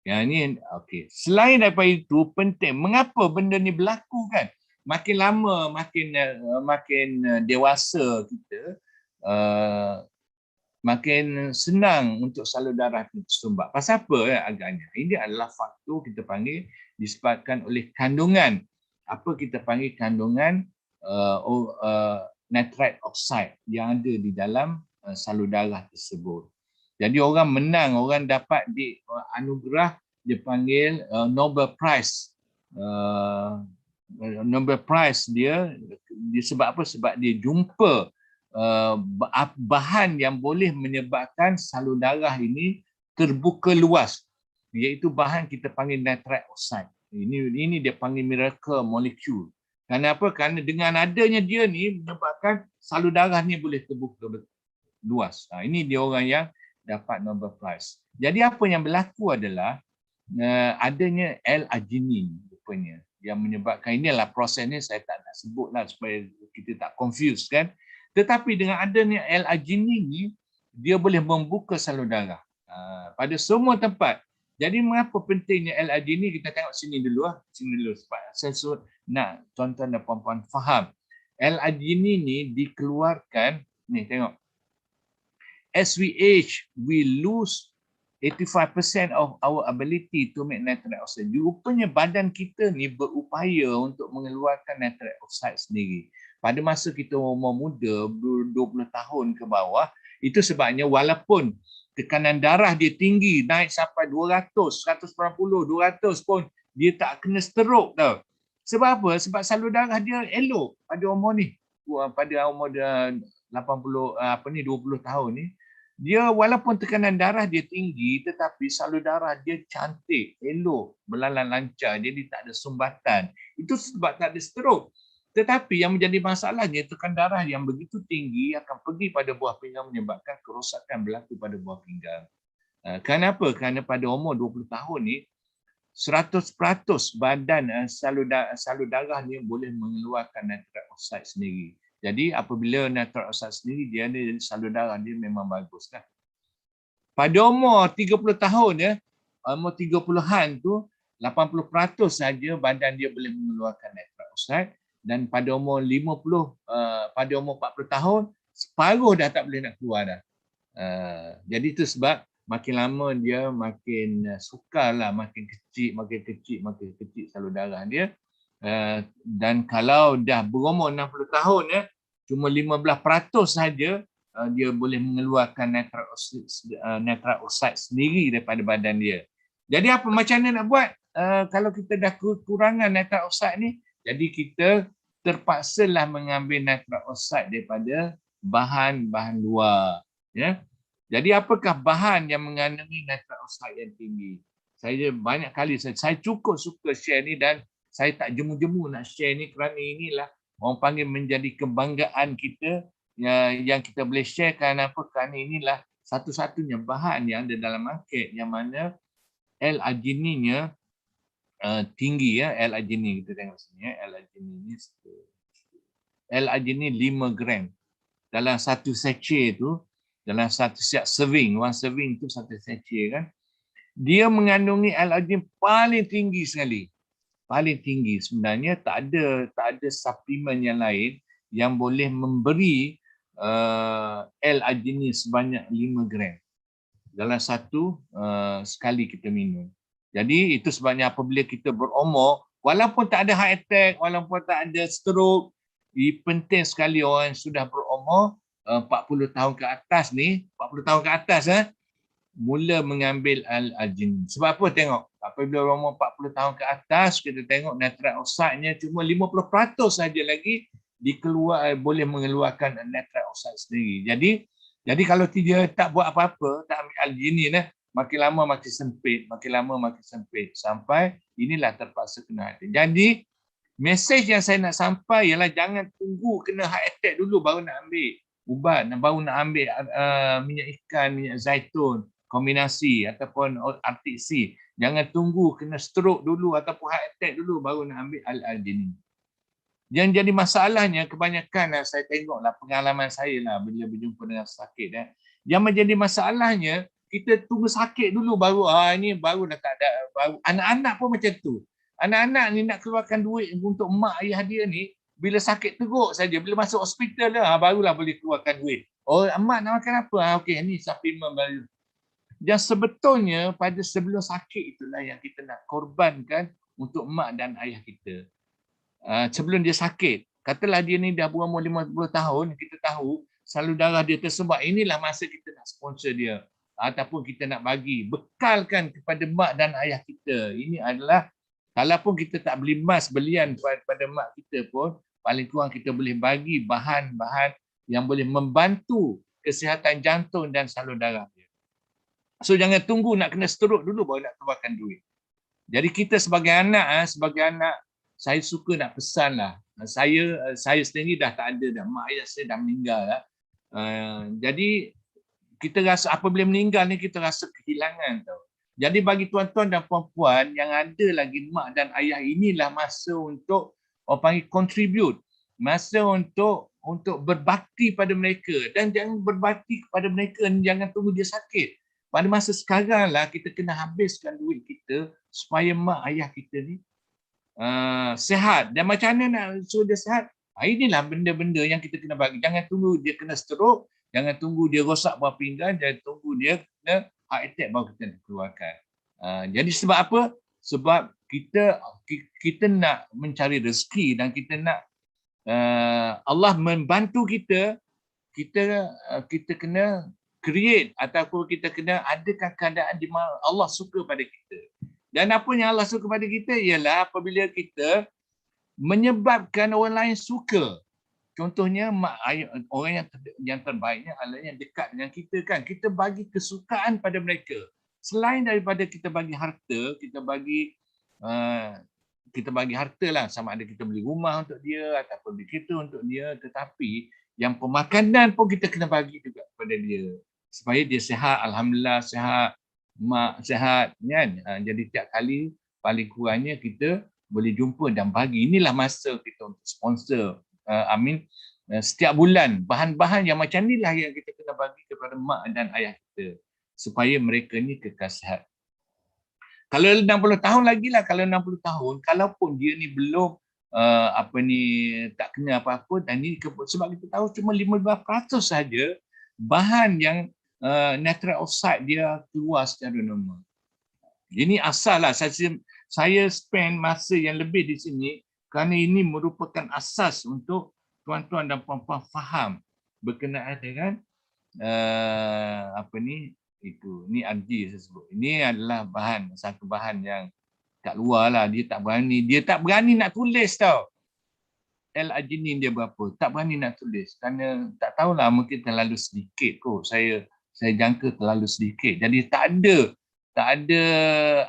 Yang ini okey. Selain daripada itu, penting mengapa benda ni berlaku kan? Makin lama makin dewasa kita, makin senang untuk salur darah tersumbat. Pasal apa agaknya? Ini adalah faktor kita panggil disebabkan oleh kandungan. Apa kita panggil kandungan nitrate oxide yang ada di dalam salur darah tersebut. Jadi orang menang, orang dapat anugerah dipanggil Nobel Prize. Nobel Prize dia sebab apa? Sebab dia jumpa bahan yang boleh menyebabkan salur darah ini terbuka luas, iaitu bahan kita panggil nitrate oxide. Ini dia panggil miracle molecule. Kenapa? Kerana dengan adanya dia ni menyebabkan salur darah ni boleh terbuka luas. Ini dia orang yang dapat Nobel Prize. Jadi apa yang berlaku adalah adanya L-arginine rupanya yang menyebabkan, inilah prosesnya saya tak nak sebutlah supaya kita tak confuse kan. Tetapi dengan adanya L-arginine ni, dia boleh membuka salur darah pada semua tempat. Jadi mengapa pentingnya L-arginine? Kita tengok sini dulu sebab saya nak tuan-tuan dan puan-puan faham. L-arginine ni dikeluarkan, ni tengok. As we age, we lose 85% of our ability to make nitric oxide. Rupanya badan kita ni berupaya untuk mengeluarkan nitric oxide sendiri. Pada masa kita umur muda, 20 tahun ke bawah, itu sebabnya walaupun tekanan darah dia tinggi, naik sampai 200, 180, 200 pun, dia tak kena stroke tau. Sebab apa? Sebab salur darah dia elok pada umur ni. Pada umur 20 tahun ni, dia walaupun tekanan darah dia tinggi, tetapi salur darah dia cantik, elok, berlalan lancar, jadi tak ada sumbatan. Itu sebab tak ada stroke. Tetapi yang menjadi masalahnya, tekanan darah yang begitu tinggi akan pergi pada buah pinggang menyebabkan kerosakan berlaku pada buah pinggang. Kenapa? Kerana pada umur 20 tahun ni, 100% badan salur darah ni boleh mengeluarkan nitric oxide sendiri. Jadi apabila nitric oxide sendiri, dia ada salur darah dia memang bagus kan. Pada umur 30 tahun umur 30-an tu 80% saja badan dia boleh mengeluarkan nitric oxide, dan pada umur 40 tahun separuh dah tak boleh nak keluar dah. Jadi itu sebab makin lama dia makin sukarlah, makin kecil salur darah dia. Dan kalau dah berumur 60 tahun cuma 15% saja dia boleh mengeluarkan nitric oxide sendiri daripada badan dia. Jadi apa macam mana nak buat? Kalau kita dah kekurangan nitric oxide ni, jadi kita terpaksalah mengambil nitric oxide daripada bahan-bahan luar, ya. Jadi apakah bahan yang mengandungi nitric oxide yang tinggi? Saya banyak kali saya cukup suka share ni, dan saya tak jemu-jemu nak share ni kerana inilah orang panggil menjadi kebanggaan kita yang kita boleh share. Kerana apa? Kerana inilah satu-satunya bahan yang ada dalam market yang mana L-arginine tinggi, L-arginine kita tengok sini, L-arginine 5 gram dalam satu sachet tu, dalam satu siap serving, one serving tu satu sachet kan. Dia mengandungi L-arginin paling tinggi sekali. Paling tinggi. Sebenarnya tak ada suplemen yang lain yang boleh memberi L-arginin sebanyak 5 gram dalam satu sekali kita minum. Jadi itu sebabnya apabila kita berumur, walaupun tak ada heart attack, walaupun tak ada stroke, penting sekali orang yang sudah berumur 40 tahun ke atas ni, 40 tahun ke atas mula mengambil L-arginin. Sebab apa tengok? Apabila umur 40 tahun ke atas, kita tengok nitrat oxide-nya cuma 50% saja lagi boleh mengeluarkan nitrat oxide sendiri. Jadi kalau dia tak buat apa-apa, tak ambil arginin makin lama makin sempit, makin lama makin sempit sampai inilah terpaksa kena heart attack. Jadi mesej yang saya nak sampai ialah jangan tunggu kena heart attack dulu baru nak ambil ubat, baru nak ambil minyak ikan, minyak zaitun, kombinasi ataupun artik C. Jangan tunggu kena stroke dulu ataupun heart attack dulu baru nak ambil arginin. Yang jadi masalahnya kebanyakan saya tengoklah pengalaman saya lah bila berjumpa dengan sakit yang menjadi masalahnya kita tunggu sakit dulu baru ini baru dah tak ada baru. Anak-anak pun macam tu. Anak-anak ni nak keluarkan duit untuk mak ayah dia ni bila sakit teruk saja, bila masuk hospital barulah boleh keluarkan duit. Oh, mak nak makan apa? Okey, ni suplemen baru. Dan sebetulnya pada sebelum sakit itulah yang kita nak korbankan untuk mak dan ayah kita. Sebelum dia sakit, katalah dia ni dah berumur 50 tahun, kita tahu salur darah dia tersebar, inilah masa kita nak sponsor dia ataupun kita nak bagi, bekalkan kepada mak dan ayah kita. Ini adalah, kalaupun kita tak beli emas belian pada mak kita pun, paling kurang kita boleh bagi bahan-bahan yang boleh membantu kesihatan jantung dan salur darah dia. So jangan tunggu nak kena stroke dulu baru nak keluarkan duit. Jadi kita sebagai anak, saya suka nak pesan lah. Saya sendiri dah tak ada dah. Mak ayah saya dah meninggal lah. Jadi kita rasa apabila meninggal ni kita rasa kehilangan tau. Jadi bagi tuan-tuan dan puan-puan yang ada lagi mak dan ayah, inilah masa untuk orang panggil contribute. Masa untuk berbakti pada mereka. Dan jangan berbakti kepada mereka, jangan tunggu dia sakit. Pada masa sekarang lah kita kena habiskan duit kita supaya mak ayah kita ni sihat. Dan macam mana nak suruh dia sihat? Inilah benda-benda yang kita kena bagi. Jangan tunggu dia kena stroke, jangan tunggu dia rosak buah pinggang, jangan tunggu dia kena heart attack baru kita nak keluarkan. Jadi sebab apa? Sebab kita nak mencari rezeki dan kita nak Allah membantu kita, kita kena create ataupun kita kena adakan keadaan di mana Allah suka pada kita. Dan apa yang Allah suka pada kita ialah apabila kita menyebabkan orang lain suka. Contohnya orang yang terbaiknya adalah yang dekat dengan kita kan. Kita bagi kesukaan pada mereka. Selain daripada kita bagi harta, kita bagi harta lah, sama ada kita beli rumah untuk dia ataupun beli kereta untuk dia, tetapi yang pemakanan pun kita kena bagi juga kepada dia supaya dia sihat. Alhamdulillah sihat, mak sihat kan. Jadi tiap kali paling kurangnya kita boleh jumpa dan bagi. Inilah masa kita untuk sponsor. Setiap bulan bahan-bahan yang macam inilah yang kita kena bagi kepada mak dan ayah kita supaya mereka ni kekal sihat. Kalau 60 tahun lagi lah, kalau 60 tahun, kalaupun dia ni belum tak kena apa-apa, dan ni sebab kita tahu cuma 15% saja bahan yang nitrat oxide dia keluar secara normal. Ini asal lah saya spend masa yang lebih di sini kerana ini merupakan asas untuk tuan-tuan dan puan-puan faham berkenaan dengan ini RG saya sebut. Ini adalah satu bahan yang kat luar lah, dia tak berani nak tulis tau. L-arginin dia berapa, tak berani nak tulis kerana tak tahulah, mungkin terlalu sedikit kot. Saya jangka terlalu sedikit. Jadi tak ada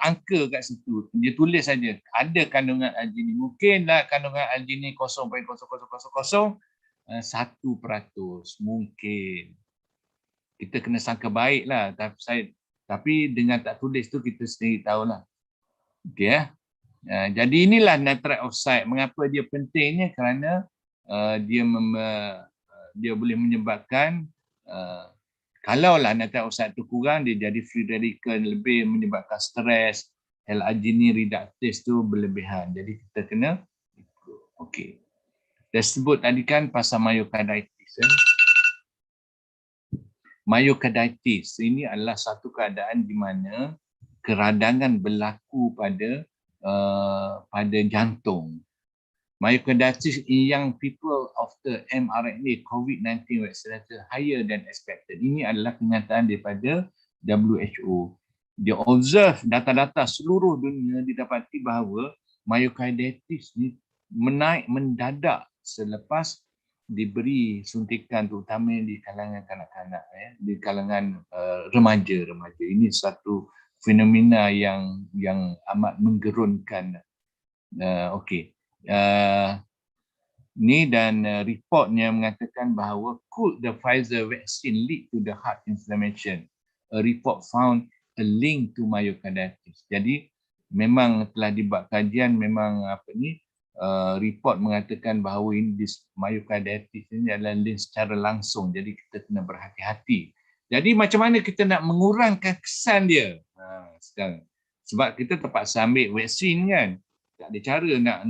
angka kat situ. Dia tulis saja ada kandungan arginin. Mungkinlah kandungan arginin 0.0000 1%, mungkin. Kita kena sangka baiklah, tapi dengan tak tulis tu kita sendiri tahulah. Okey ya. Jadi inilah nitrat oxide. Mengapa dia pentingnya? Kerana dia boleh menyebabkan Kalaulah antioksidan itu kurang, dia jadi free radical lebih, menyebabkan stres, L-arginine reductase tu berlebihan. Jadi kita kena ikut. Okey. Dah sebut tadi kan pasal myocarditis. Myocarditis ini adalah satu keadaan di mana keradangan berlaku pada jantung. Myocarditis in young people after mRNA COVID-19 vaccinated higher than expected. Ini adalah kenyataan daripada WHO. Dia observe data-data seluruh dunia, didapati bahawa myocarditis ni menaik mendadak selepas diberi suntikan, terutama di kalangan kanak-kanak, di kalangan remaja-remaja. Ini satu fenomena yang amat menggerunkan. Okey. Ni dan reportnya mengatakan bahawa could the Pfizer vaccine lead to the heart inflammation? A report found a link to myocarditis. Jadi memang telah dibuat kajian, memang report mengatakan bahawa ini myocarditis ini adalah link secara langsung. Jadi kita kena berhati-hati. Jadi macam mana kita nak mengurangkan kesan dia? Sekarang sebab kita terpaksa ambil vaksin kan. Tak ada cara nak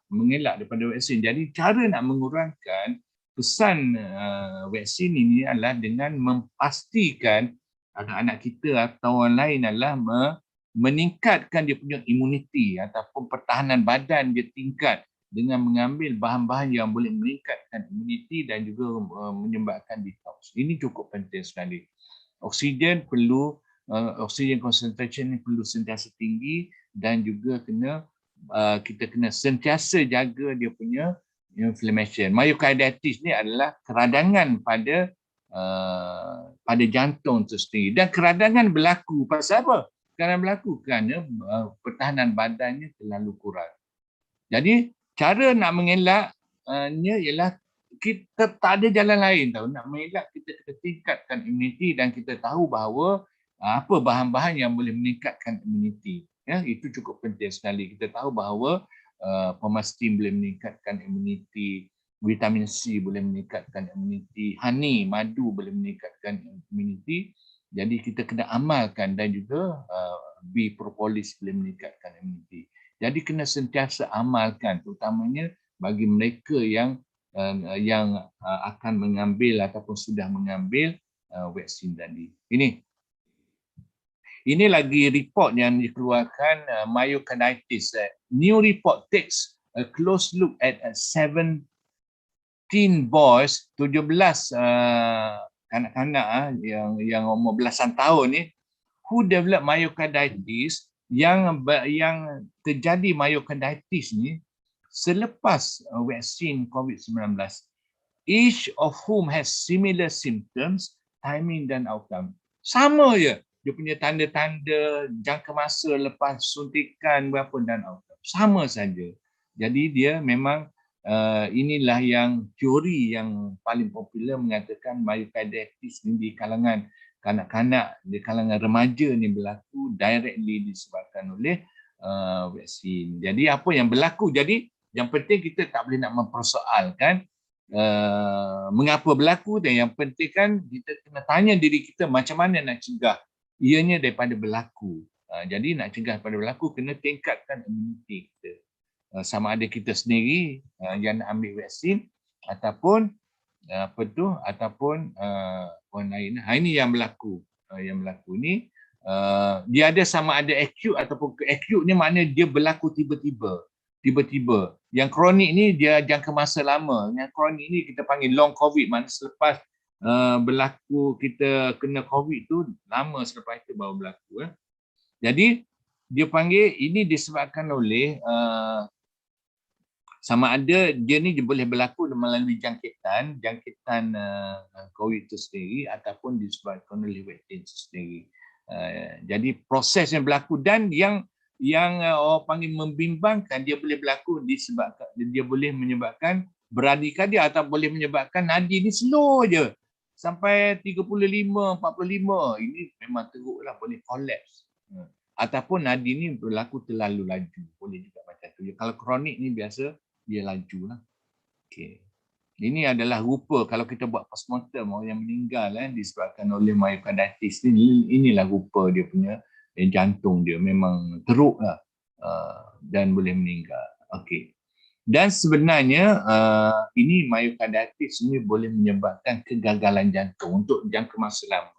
mengelak daripada vaksin. Jadi cara nak mengurangkan kesan vaksin ini adalah dengan memastikan anak-anak kita atau orang lain adalah meningkatkan dia punya imuniti ataupun pertahanan badan dia tingkat dengan mengambil bahan-bahan yang boleh meningkatkan imuniti dan juga menyebabkan detox. Ini cukup penting sekali. Oksigen concentration ini perlu sentiasa tinggi dan juga kita kena sentiasa jaga dia punya inflammation. Myocarditis ni adalah keradangan pada jantung itu sendiri. Dan keradangan berlaku pasal apa? Keradangan berlaku kerana pertahanan badannya terlalu kurang. Jadi cara nak mengelaknya ialah kita tak ada jalan lain tahu. Nak mengelak kita kena tingkatkan imuniti dan kita tahu bahawa apa bahan-bahan yang boleh meningkatkan imuniti. Ya, itu cukup penting sekali. Kita tahu bahawa pemastin boleh meningkatkan imuniti, vitamin C boleh meningkatkan imuniti, honey, madu boleh meningkatkan imuniti. Jadi kita kena amalkan dan juga B propolis boleh meningkatkan imuniti. Jadi kena sentiasa amalkan, terutamanya bagi mereka yang akan mengambil ataupun sudah mengambil vaksin tadi. Ini lagi report yang dikeluarkan myocarditis. New report takes a close look at 17 boys, 17 kanak-kanak yang umur belasan tahun ni who develop myocarditis yang terjadi myocarditis ni selepas vaksin COVID-19. Each of whom has similar symptoms, timing dan outcome. Sama je. Dia punya tanda-tanda jangka masa lepas suntikan berapa dan outcome. Sama saja. Jadi dia memang inilah yang teori yang paling popular mengatakan myocarditis ni di kalangan kanak-kanak, di kalangan remaja ni berlaku directly disebabkan oleh vaksin. Jadi apa yang berlaku? Jadi yang penting kita tak boleh nak mempersoalkan mengapa berlaku, dan yang penting kan kita kena tanya diri kita macam mana nak cegah ianya daripada berlaku. Jadi nak cegah daripada berlaku kena tingkatkan imuniti kita. Sama ada kita sendiri yang nak ambil vaksin ataupun orang lain. Ini yang berlaku. Yang berlaku ni dia ada sama ada acute ataupun acute ni maknanya dia berlaku tiba-tiba. Yang kronik ni dia jangka masa lama. Yang kronik ni kita panggil long covid, maknanya selepas berlaku kita kena COVID tu lama selepas itu baru berlaku. Jadi dia panggil ini disebabkan oleh sama ada dia ni boleh berlaku melalui jangkitan COVID itu sendiri ataupun disebabkan oleh vaksin itu sendiri. Jadi proses yang berlaku dan yang orang panggil membimbangkan, dia boleh berlaku disebabkan dia boleh menyebabkan bradikardia atau boleh menyebabkan nadi ni slow je. Sampai 35, 45, ini memang teruklah, boleh collapse. Ataupun nadi ni berlaku terlalu laju, boleh juga macam tu. Kalau kronik ni biasa dia laju lah. Okay. Ini adalah rupa kalau kita buat postmortem orang yang meninggal disebabkan oleh myocarditis ni, inilah rupa dia punya jantung dia memang teruk lah dan boleh meninggal. Okey. Dan sebenarnya ini myocarditis ni boleh menyebabkan kegagalan jantung untuk jangka masa lama.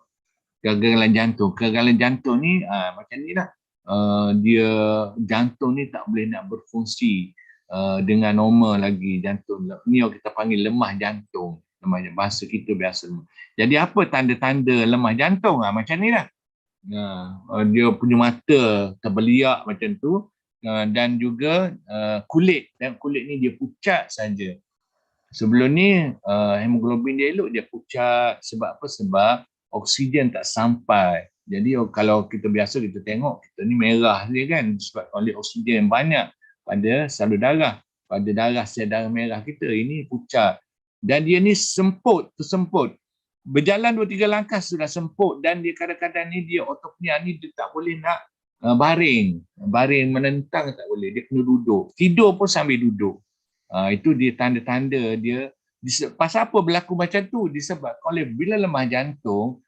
Kegagalan jantung ni macam ni lah. Dia jantung ni tak boleh nak berfungsi dengan normal lagi jantung. Ni yang kita panggil lemah jantung. Bahasa kita biasa. Jadi apa tanda-tanda lemah jantung? Macam ni lah. Dia punya mata terbeliak macam tu. Dan juga kulit. Dan kulit ni dia pucat saja. Sebelum ni hemoglobin dia elok, dia pucat. Sebab apa? Sebab oksigen tak sampai. Jadi kalau kita biasa kita tengok, kita ni merah dia kan. Sebab oleh oksigen banyak pada salur darah, pada darah sel darah merah kita, ini pucat. Dan dia ni tersemput. Berjalan 2-3 langkah sudah semput dan dia kadang-kadang ni dia otopnia ni dia tak boleh nak baring menentang tak boleh, dia kena duduk. Tidur pun sambil duduk. Itu dia tanda-tanda dia. Pasal apa berlaku macam tu? Disebabkan oleh bila lemah jantung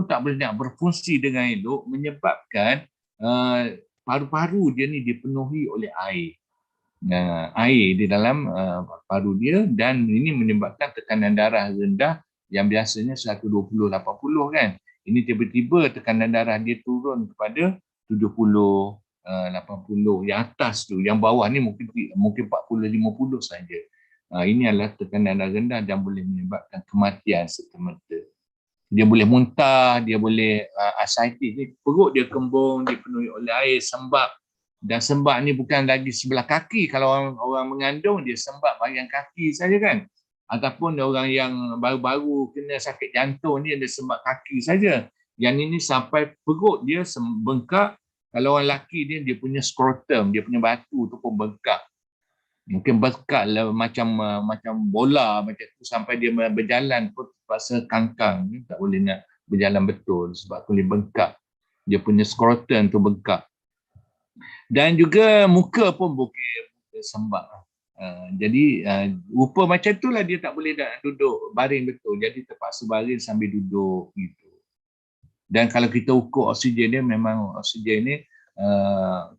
tak boleh nak berfungsi dengan elok, menyebabkan paru-paru dia ni dipenuhi oleh air. Air di dalam paru dia dan ini menyebabkan tekanan darah rendah yang biasanya 120/80 kan. Ini tiba-tiba tekanan darah dia turun kepada 70, 80. Yang atas tu, yang bawah ni mungkin 40-50 saja. Ini adalah tekanan darah rendah dan boleh menyebabkan kematian serta-merta. Dia boleh muntah, dia boleh ascites, perut dia kembung, dipenuhi oleh air, sembab. Dan sembab ni bukan lagi sebelah kaki. Kalau orang mengandung, dia sembab bahagian kaki saja kan. Ataupun orang yang baru-baru kena sakit jantung ni, dia sembab kaki saja. Yang ini sampai perut dia bengkak. Kalau orang lelaki dia punya skrotum, dia punya batu tu pun bengkak. Mungkin bengkak lah, macam bola macam tu, sampai dia berjalan pun terpaksa kangkang, tak boleh nak berjalan betul sebab kulit bengkak. Dia punya skrotum tu bengkak. Dan juga muka pun boleh sembab. Jadi rupa macam itulah dia tak boleh nak duduk baring betul. Jadi terpaksa baring sambil duduk gitu. Dan kalau kita ukur oksigen dia, memang oksigen ni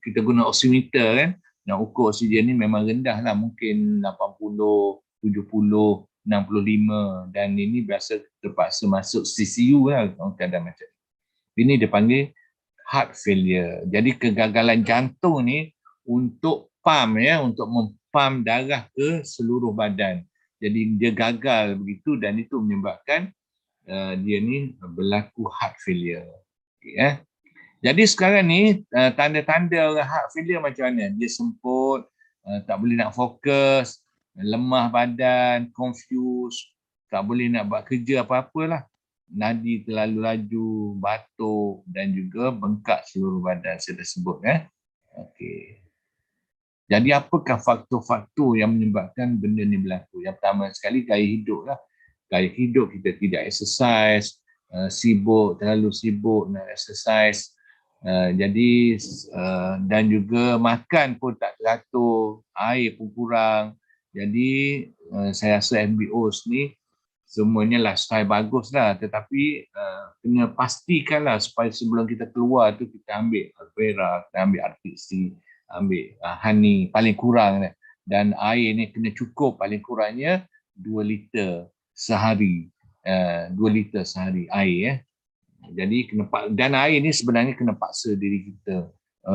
kita guna oximeter kan. Nak ukur oksigen ni memang rendah lah, mungkin 80, 70, 65 dan ini biasa terpaksa masuk CCU lah kadang macam ni. Ini dia panggil heart failure. Jadi kegagalan jantung ni untuk untuk mempam darah ke seluruh badan. Jadi dia gagal begitu dan itu menyebabkan dia ni berlaku heart failure. Okay, Jadi sekarang ni tanda-tanda heart failure macam mana? Dia semput, tak boleh nak fokus, lemah badan, confused, tak boleh nak buat kerja apa-apalah. Nadi terlalu laju, batuk dan juga bengkak seluruh badan saya dah sebut. Okey. Jadi apakah faktor-faktor yang menyebabkan benda ni berlaku? Yang pertama sekali gaya hidup lah. Gaya hidup kita tidak exercise, terlalu sibuk nak exercise. Jadi dan juga makan pun tak teratur, air pun kurang. Jadi saya rasa MBOs ni semuanya lifestyle bagus lah, tetapi kena pastikanlah supaya sebelum kita keluar tu kita ambil aloe vera, kita ambil RTC, ambil honey paling kurang dan air ni kena cukup, paling kurangnya 2 liter sehari. 2 liter sehari air Jadi dan air ni sebenarnya kena paksa diri kita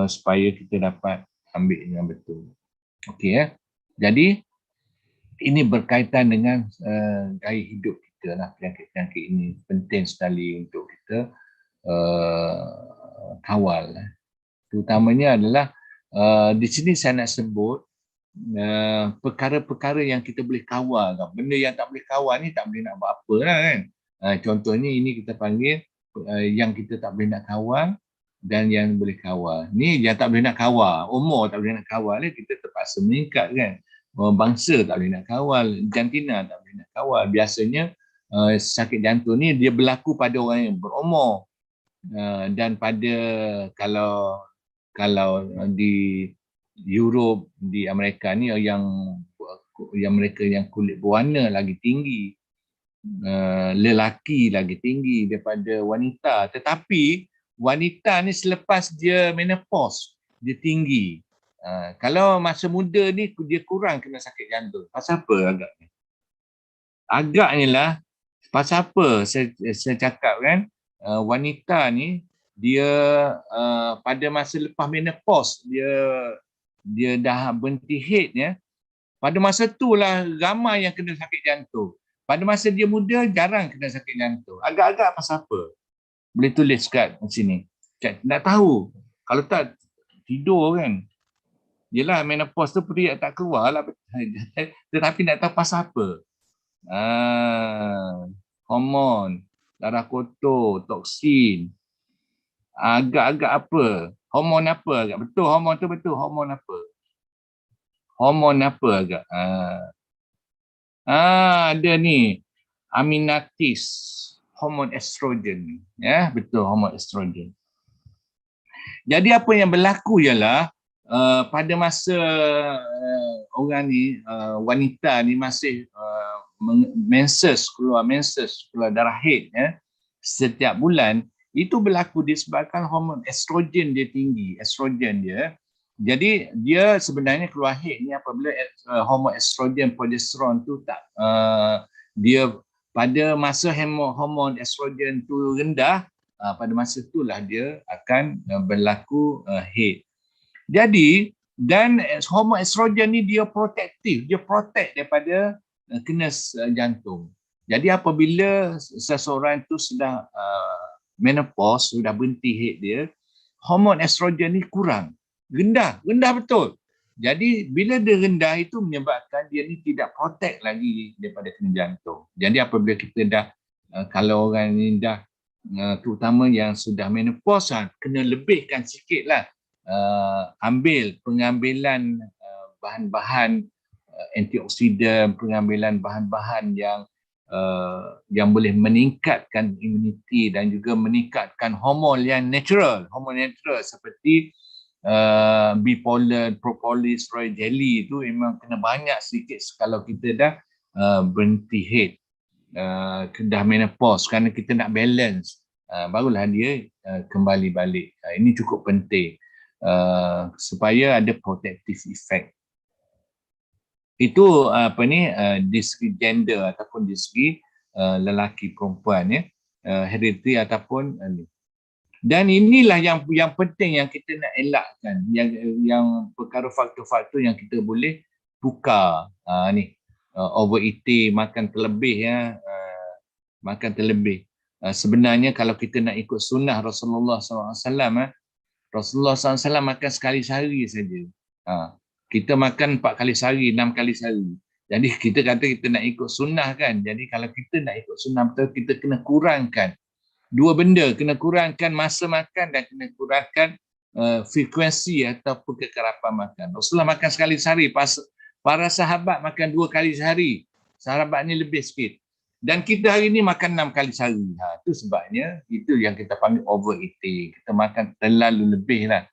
supaya kita dapat ambil dengan betul. Okey Jadi ini berkaitan dengan gaya hidup kita lah. Penyakit-penyakit ini penting sekali untuk kita kawal. Terutamanya adalah di sini saya nak sebut perkara-perkara yang kita boleh kawal. Benda yang tak boleh kawal ni tak boleh nak buat apa lah kan. Contohnya ini kita panggil yang kita tak boleh nak kawal dan yang boleh kawal. Ni yang tak boleh nak kawal, umur tak boleh nak kawal ni kita terpaksa meningkat kan. Bangsa tak boleh nak kawal, jantina tak boleh nak kawal. Biasanya sakit jantung ni dia berlaku pada orang yang berumur dan pada kalau di Europe, di Amerika ni yang mereka yang kulit berwarna lagi tinggi, lelaki lagi tinggi daripada wanita. Tetapi wanita ni selepas dia menopause dia tinggi. Kalau masa muda ni dia kurang kena sakit jantung. Pasal apa agaknya? Agaknya lah pasal apa saya cakap kan, wanita ni dia pada masa lepas menopause dia dah berhenti haid ya. Pada masa itulah ramai yang kena sakit jantung. Pada masa dia muda jarang kena sakit jantung. Agak-agak pasal apa? Boleh tulis kat sini. Nak tahu. Kalau tak tidur kan. Yelah menopause tu period tak keluar lah. Tetapi nak tahu pasal apa? Hormon, darah kotor, toksin. Agak-agak apa? Hormon apa agak? Betul hormon tu betul. Hormon apa? Hormon apa agak? Ada ni. Aminatis. Hormon estrogen. Ya, betul hormon estrogen. Jadi apa yang berlaku ialah pada masa orang ni, wanita ni masih menses, keluar darah haid ya, setiap bulan, itu berlaku disebabkan hormon estrogen dia tinggi, estrogen dia. Jadi dia sebenarnya keluar haid ni apabila hormon estrogen progesteron tu tak dia pada masa hormon estrogen tu rendah, pada masa itulah dia akan berlaku haid. Jadi dan hormon estrogen ni dia protektif, dia protect daripada kena jantung. Jadi apabila seseorang itu sudah menopause, sudah berhenti haid dia, hormon estrogen ni kurang, rendah betul. Jadi bila dia rendah itu menyebabkan dia ni tidak protect lagi daripada kena jantung. Jadi apabila kita dah kalau orang ni dah terutama yang sudah menopause, kena lebihkan sikit lah ambil pengambilan bahan-bahan antioksidan, pengambilan bahan-bahan yang boleh meningkatkan imuniti dan juga meningkatkan hormon yang natural, seperti bipolar, propolis, royal jelly itu memang kena banyak sedikit kalau kita dah berhenti haid, dah menopause, kerana kita nak balance, barulah dia kembali balik. Ini cukup penting supaya ada protective effect. Itu dari segi gender ataupun dari segi lelaki perempuan ya, hereditary ataupun dan inilah yang penting yang kita nak elakkan, yang perkara faktor-faktor yang kita boleh tukar overeating, makan terlebih ya, makan terlebih. Sebenarnya kalau kita nak ikut sunnah Rasulullah SAW, Rasulullah SAW makan sekali sehari saja. Kita makan 4 kali sehari, 6 kali sehari. Jadi kita kata kita nak ikut sunnah kan. Jadi kalau kita nak ikut sunnah betul, kita kena kurangkan dua benda, kena kurangkan masa makan dan kena kurangkan frekuensi ataupun kekerapan makan. Rasulullah makan sekali sehari, para sahabat makan 2 kali sehari. Sahabat ni lebih sikit. Dan kita hari ni makan 6 kali sehari. Itu sebabnya, itu yang kita panggil overeating. Kita makan terlalu lebih lah.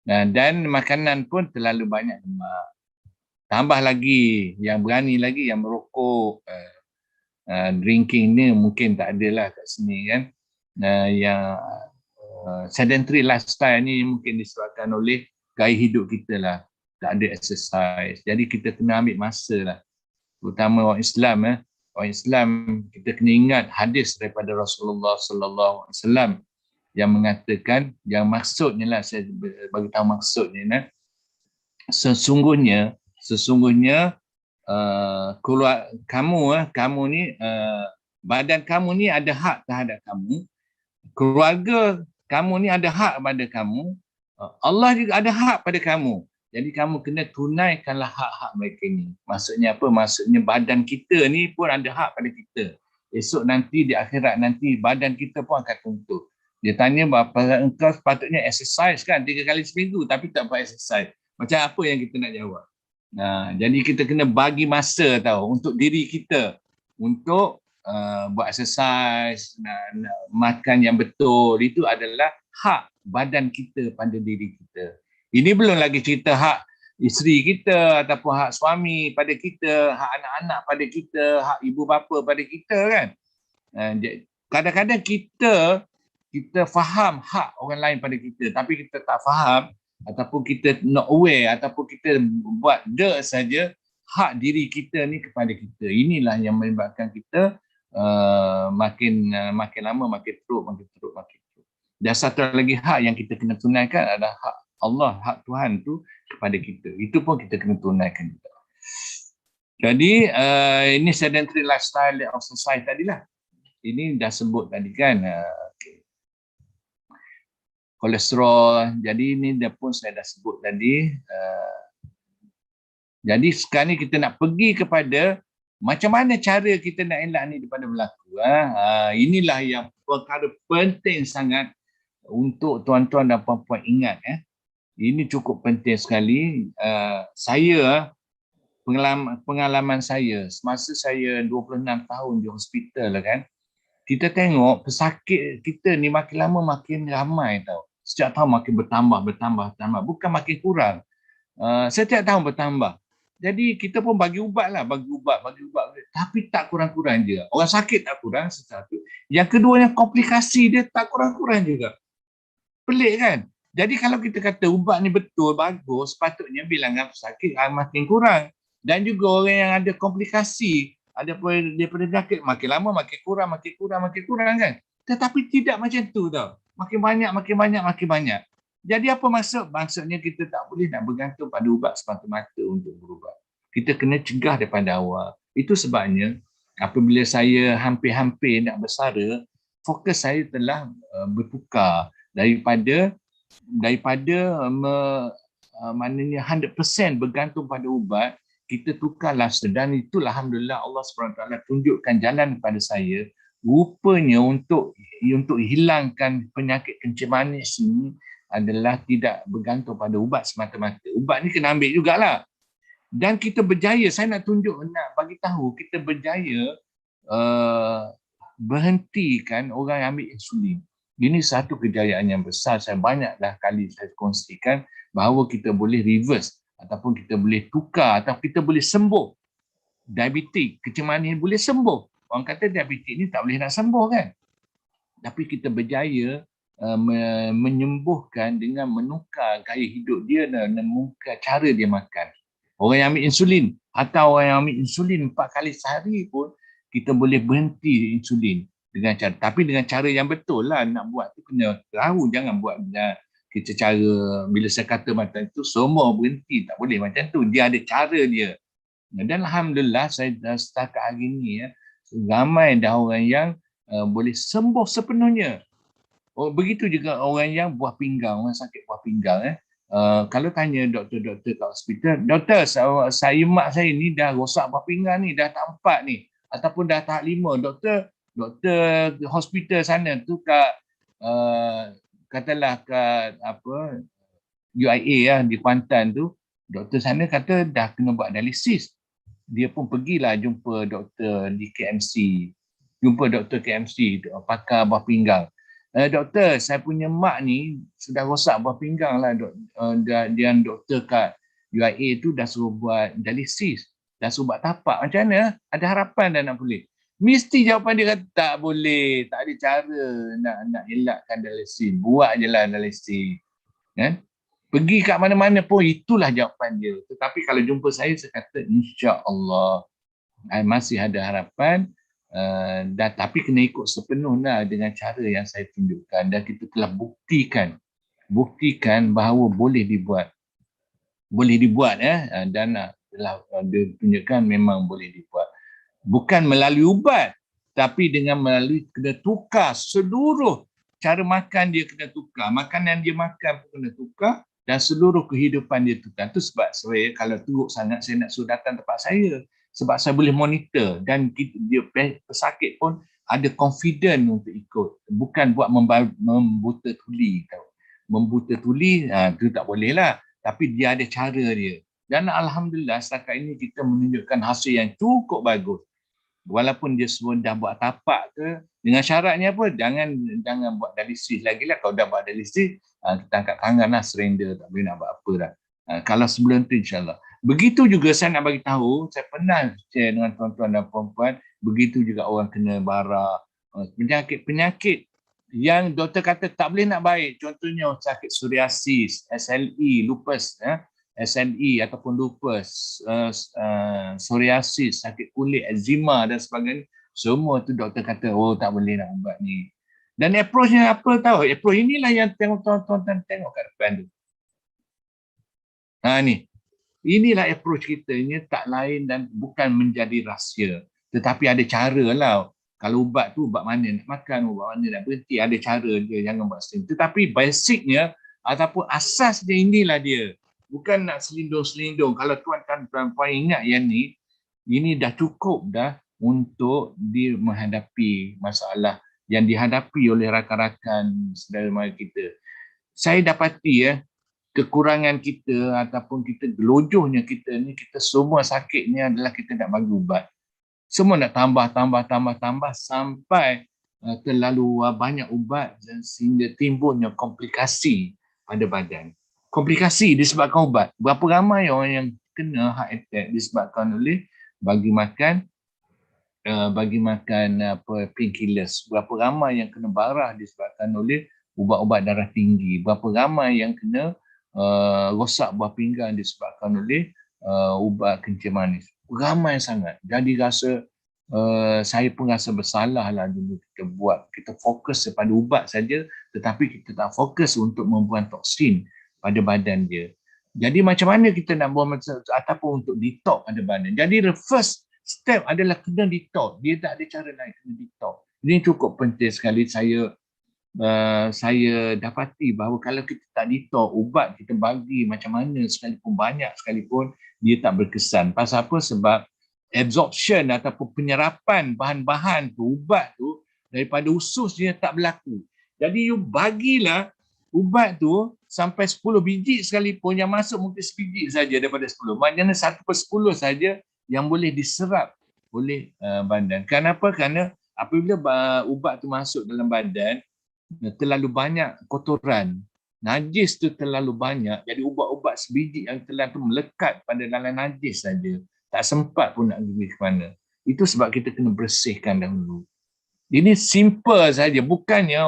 Dan makanan pun terlalu banyak lemak. Tambah lagi, yang berani lagi, yang merokok, drinking ni mungkin tak ada lah kat sini kan. Yang sedentary lifestyle ni mungkin disebabkan oleh gaya hidup kita lah. Tak ada exercise. Jadi kita kena ambil masa lah. Terutama orang Islam. Orang Islam kita kena ingat hadis daripada Rasulullah sallallahu alaihi wasallam yang mengatakan, yang maksudnya lah, saya bagi tahu maksudnya, sesungguhnya kamu ni badan kamu ni ada hak terhadap kamu, keluarga kamu ni ada hak pada kamu, Allah juga ada hak pada kamu. Jadi kamu kena tunaikanlah hak-hak mereka ni. Maksudnya apa? Maksudnya badan kita ni pun ada hak pada kita. Esok nanti di akhirat nanti badan kita pun akan tuntut. Dia tanya bahawa engkau sepatutnya exercise kan 3 kali seminggu tapi tak buat exercise. Macam apa yang kita nak jawab? Jadi kita kena bagi masa untuk diri kita untuk buat exercise, nak makan yang betul. Itu adalah hak badan kita pada diri kita. Ini belum lagi cerita hak isteri kita ataupun hak suami pada kita, hak anak-anak pada kita, hak ibu bapa pada kita kan. Kadang-kadang kita faham hak orang lain pada kita tapi kita tak faham ataupun kita not aware ataupun kita buat saja hak diri kita ni kepada kita. Inilah yang menyebabkan kita makin lama makin teruk. Dan satu lagi hak yang kita kena tunaikan adalah hak Allah, hak Tuhan tu kepada kita. Itu pun kita kena tunaikan juga. Jadi ini sedentary lifestyle of society tadilah. Ini dah sebut tadi kan. Okay. Kolesterol. Jadi ini dah pun saya dah sebut tadi. Jadi sekarang ni kita nak pergi kepada macam mana cara kita nak elak ni daripada berlaku. Inilah yang perkara penting sangat untuk tuan-tuan dan puan-puan ingat. Ini cukup penting sekali. Saya, pengalaman saya, semasa saya 26 tahun di hospital kan, kita tengok pesakit kita ni makin lama makin ramai tau. Setiap tahun makin bertambah. Bukan makin kurang. Setiap tahun bertambah. Jadi kita pun bagi ubat. Tapi tak kurang-kurang je. Orang sakit tak kurang, satu. Yang keduanya komplikasi dia tak kurang-kurang juga. Pelik kan? Jadi kalau kita kata ubat ni betul, bagus, sepatutnya bilangan pesakit makin kurang. Dan juga orang yang ada komplikasi, ada daripada penyakit, makin lama makin kurang kan? Tetapi tidak macam tu tau. Makin banyak. Jadi apa maksud? Maksudnya kita tak boleh nak bergantung pada ubat semata-mata untuk berubat. Kita kena cegah daripada awal. Itu sebabnya apabila saya hampir-hampir nak bersara, fokus saya telah bertukar daripada maknanya 100% bergantung pada ubat, kita tukarlah. Dan itulah alhamdulillah Allah SWT tunjukkan jalan kepada saya. Rupanya untuk hilangkan penyakit kencing manis ini adalah tidak bergantung pada ubat semata-mata. Ubat ni kena ambil jugalah. Dan kita berjaya, saya nak bagi tahu kita berjaya berhentikan orang yang ambil insulin. Ini satu kejayaan yang besar. Saya banyaklah kali saya kongsikan bahawa kita boleh reverse ataupun kita boleh tukar atau kita boleh sembuh. Diabetik, kencing manis boleh sembuh. Orang kata diabetik ni tak boleh nak sembuh kan. Tapi kita berjaya menyembuhkan dengan menukar gaya hidup dia dan menukar cara dia makan. Orang yang ambil insulin atau orang yang ambil insulin 4 kali sehari pun kita boleh berhenti insulin dengan cara, tapi dengan cara yang betul lah. Nak buat tu kena tahu, jangan buat kita cara bila saya kata macam itu semua berhenti, tak boleh macam tu. Dia ada cara dia. Dan alhamdulillah saya setakat hari ni ramai dah orang yang boleh sembuh sepenuhnya. Begitu juga orang yang buah pinggang, orang sakit buah pinggang. Kalau tanya doktor-doktor kat hospital, doktor, mak saya ni dah rosak buah pinggang ni, dah tahap 4 ni, ataupun dah tahap 5. Doktor hospital sana tu kat katalah kat UIA di Kuantan tu, doktor sana kata dah kena buat dialisis. Dia pun pergilah jumpa doktor di KMC, pakar buah pinggang. Doktor, saya punya mak ni sudah rosak buah pinggang lah. Dan doktor kat UIA tu dah suruh buat dialisis, dah suruh buat tapak. Macam mana? Ada harapan dah nak boleh? Mesti jawapan dia kata tak boleh, tak ada cara nak elakkan dialisis. Buat je lah dialisis. Kan? Pergi kat mana-mana pun itulah jawapan dia. Tetapi kalau jumpa saya kata insya-Allah masih ada harapan. Tapi kena ikut sepenuhnya dengan cara yang saya tunjukkan, dan kita telah buktikan bahawa boleh dibuat dan telah ditunjukkan memang boleh dibuat, bukan melalui ubat tapi dengan melalui kena tukar seluruh cara makan dia, kena tukar makanan dia makan pun kena tukar, dan seluruh kehidupan dia tukar. Itu sebab saya kalau teruk sangat saya nak suruh datang tempat saya, sebab saya boleh monitor dan dia pesakit pun ada confident untuk ikut. Bukan buat membuta tuli. Membuta tuli tu tak boleh lah. Tapi dia ada cara dia. Dan alhamdulillah setakat ini kita menunjukkan hasil yang cukup bagus. Walaupun dia semua dah buat tapak ke, dengan syaratnya apa? Jangan buat dialisis lagi lah. Kalau dah buat dialisis, kita angkat tangan lah, surrender, tak boleh nak buat apa dah. Kalau sebelum tu insyaAllah. Begitu juga saya nak bagi tahu, saya pernah share dengan tuan-tuan dan puan-puan, begitu juga orang kena bara, penyakit-penyakit yang doktor kata tak boleh nak baik. Contohnya sakit psoriasis, SLE, lupus, SLE ataupun lupus, psoriasis, sakit kulit, eczema dan sebagainya. Semua tu doktor kata, oh tak boleh nak ubat ni. Dan approach-nya apa tahu? Approach inilah yang tengok tuan-tuan tengok kat depan tu. Ni. Inilah approach kita. Ini tak lain dan bukan menjadi rahsia. Tetapi ada cara lah. Kalau ubat tu, ubat mana nak makan, ubat mana nak berhenti. Ada cara dia, jangan buat sendiri. Tetapi basicnya ataupun asasnya inilah dia. Bukan nak selindung-selindung. Kalau tuan-tuan ingat yang ni, ini dah cukup dah untuk dia menghadapi masalah yang dihadapi oleh rakan-rakan saudara mara kita. Saya dapati kekurangan kita ataupun kita gelojohnya kita ni, kita semua sakitnya adalah kita nak bagi ubat. Semua nak tambah sampai terlalu banyak ubat dan sehingga timbulnya komplikasi pada badan. Komplikasi disebabkan ubat. Berapa ramai orang yang kena heart attack disebabkan oleh bagi makan painkillers. Berapa ramai yang kena barah disebabkan oleh ubat-ubat darah tinggi. Berapa ramai yang kena rosak buah pinggang disebabkan oleh ubat kencing manis. Ramai sangat. Jadi saya pun rasa bersalah lah dulu kita fokus kepada ubat saja, tetapi kita tak fokus untuk membuang toksin pada badan dia. Jadi macam mana kita nak buang ataupun untuk detox pada badan. Jadi the first step adalah kena detox. Dia tak ada cara lain, kena detox. Ini cukup penting sekali. Saya dapati bahawa kalau kita tak detox, ubat kita bagi macam mana sekalipun, banyak sekalipun, dia tak berkesan. Pasal apa? Sebab absorption ataupun penyerapan bahan-bahan tu, ubat tu daripada usus dia tak berlaku. Jadi you bagilah ubat tu sampai 10 biji sekalipun, yang masuk mungkin sebiji saja daripada 10. Maknanya 1/10 saja yang boleh diserap oleh badan. Kenapa? Kerana apabila ubat tu masuk dalam badan, terlalu banyak kotoran, najis tu terlalu banyak, jadi ubat-ubat sebiji yang telah tu melekat pada dalam najis saja, tak sempat pun nak pergi ke mana. Itu sebab kita kena bersihkan dahulu. Ini simple saja, bukannya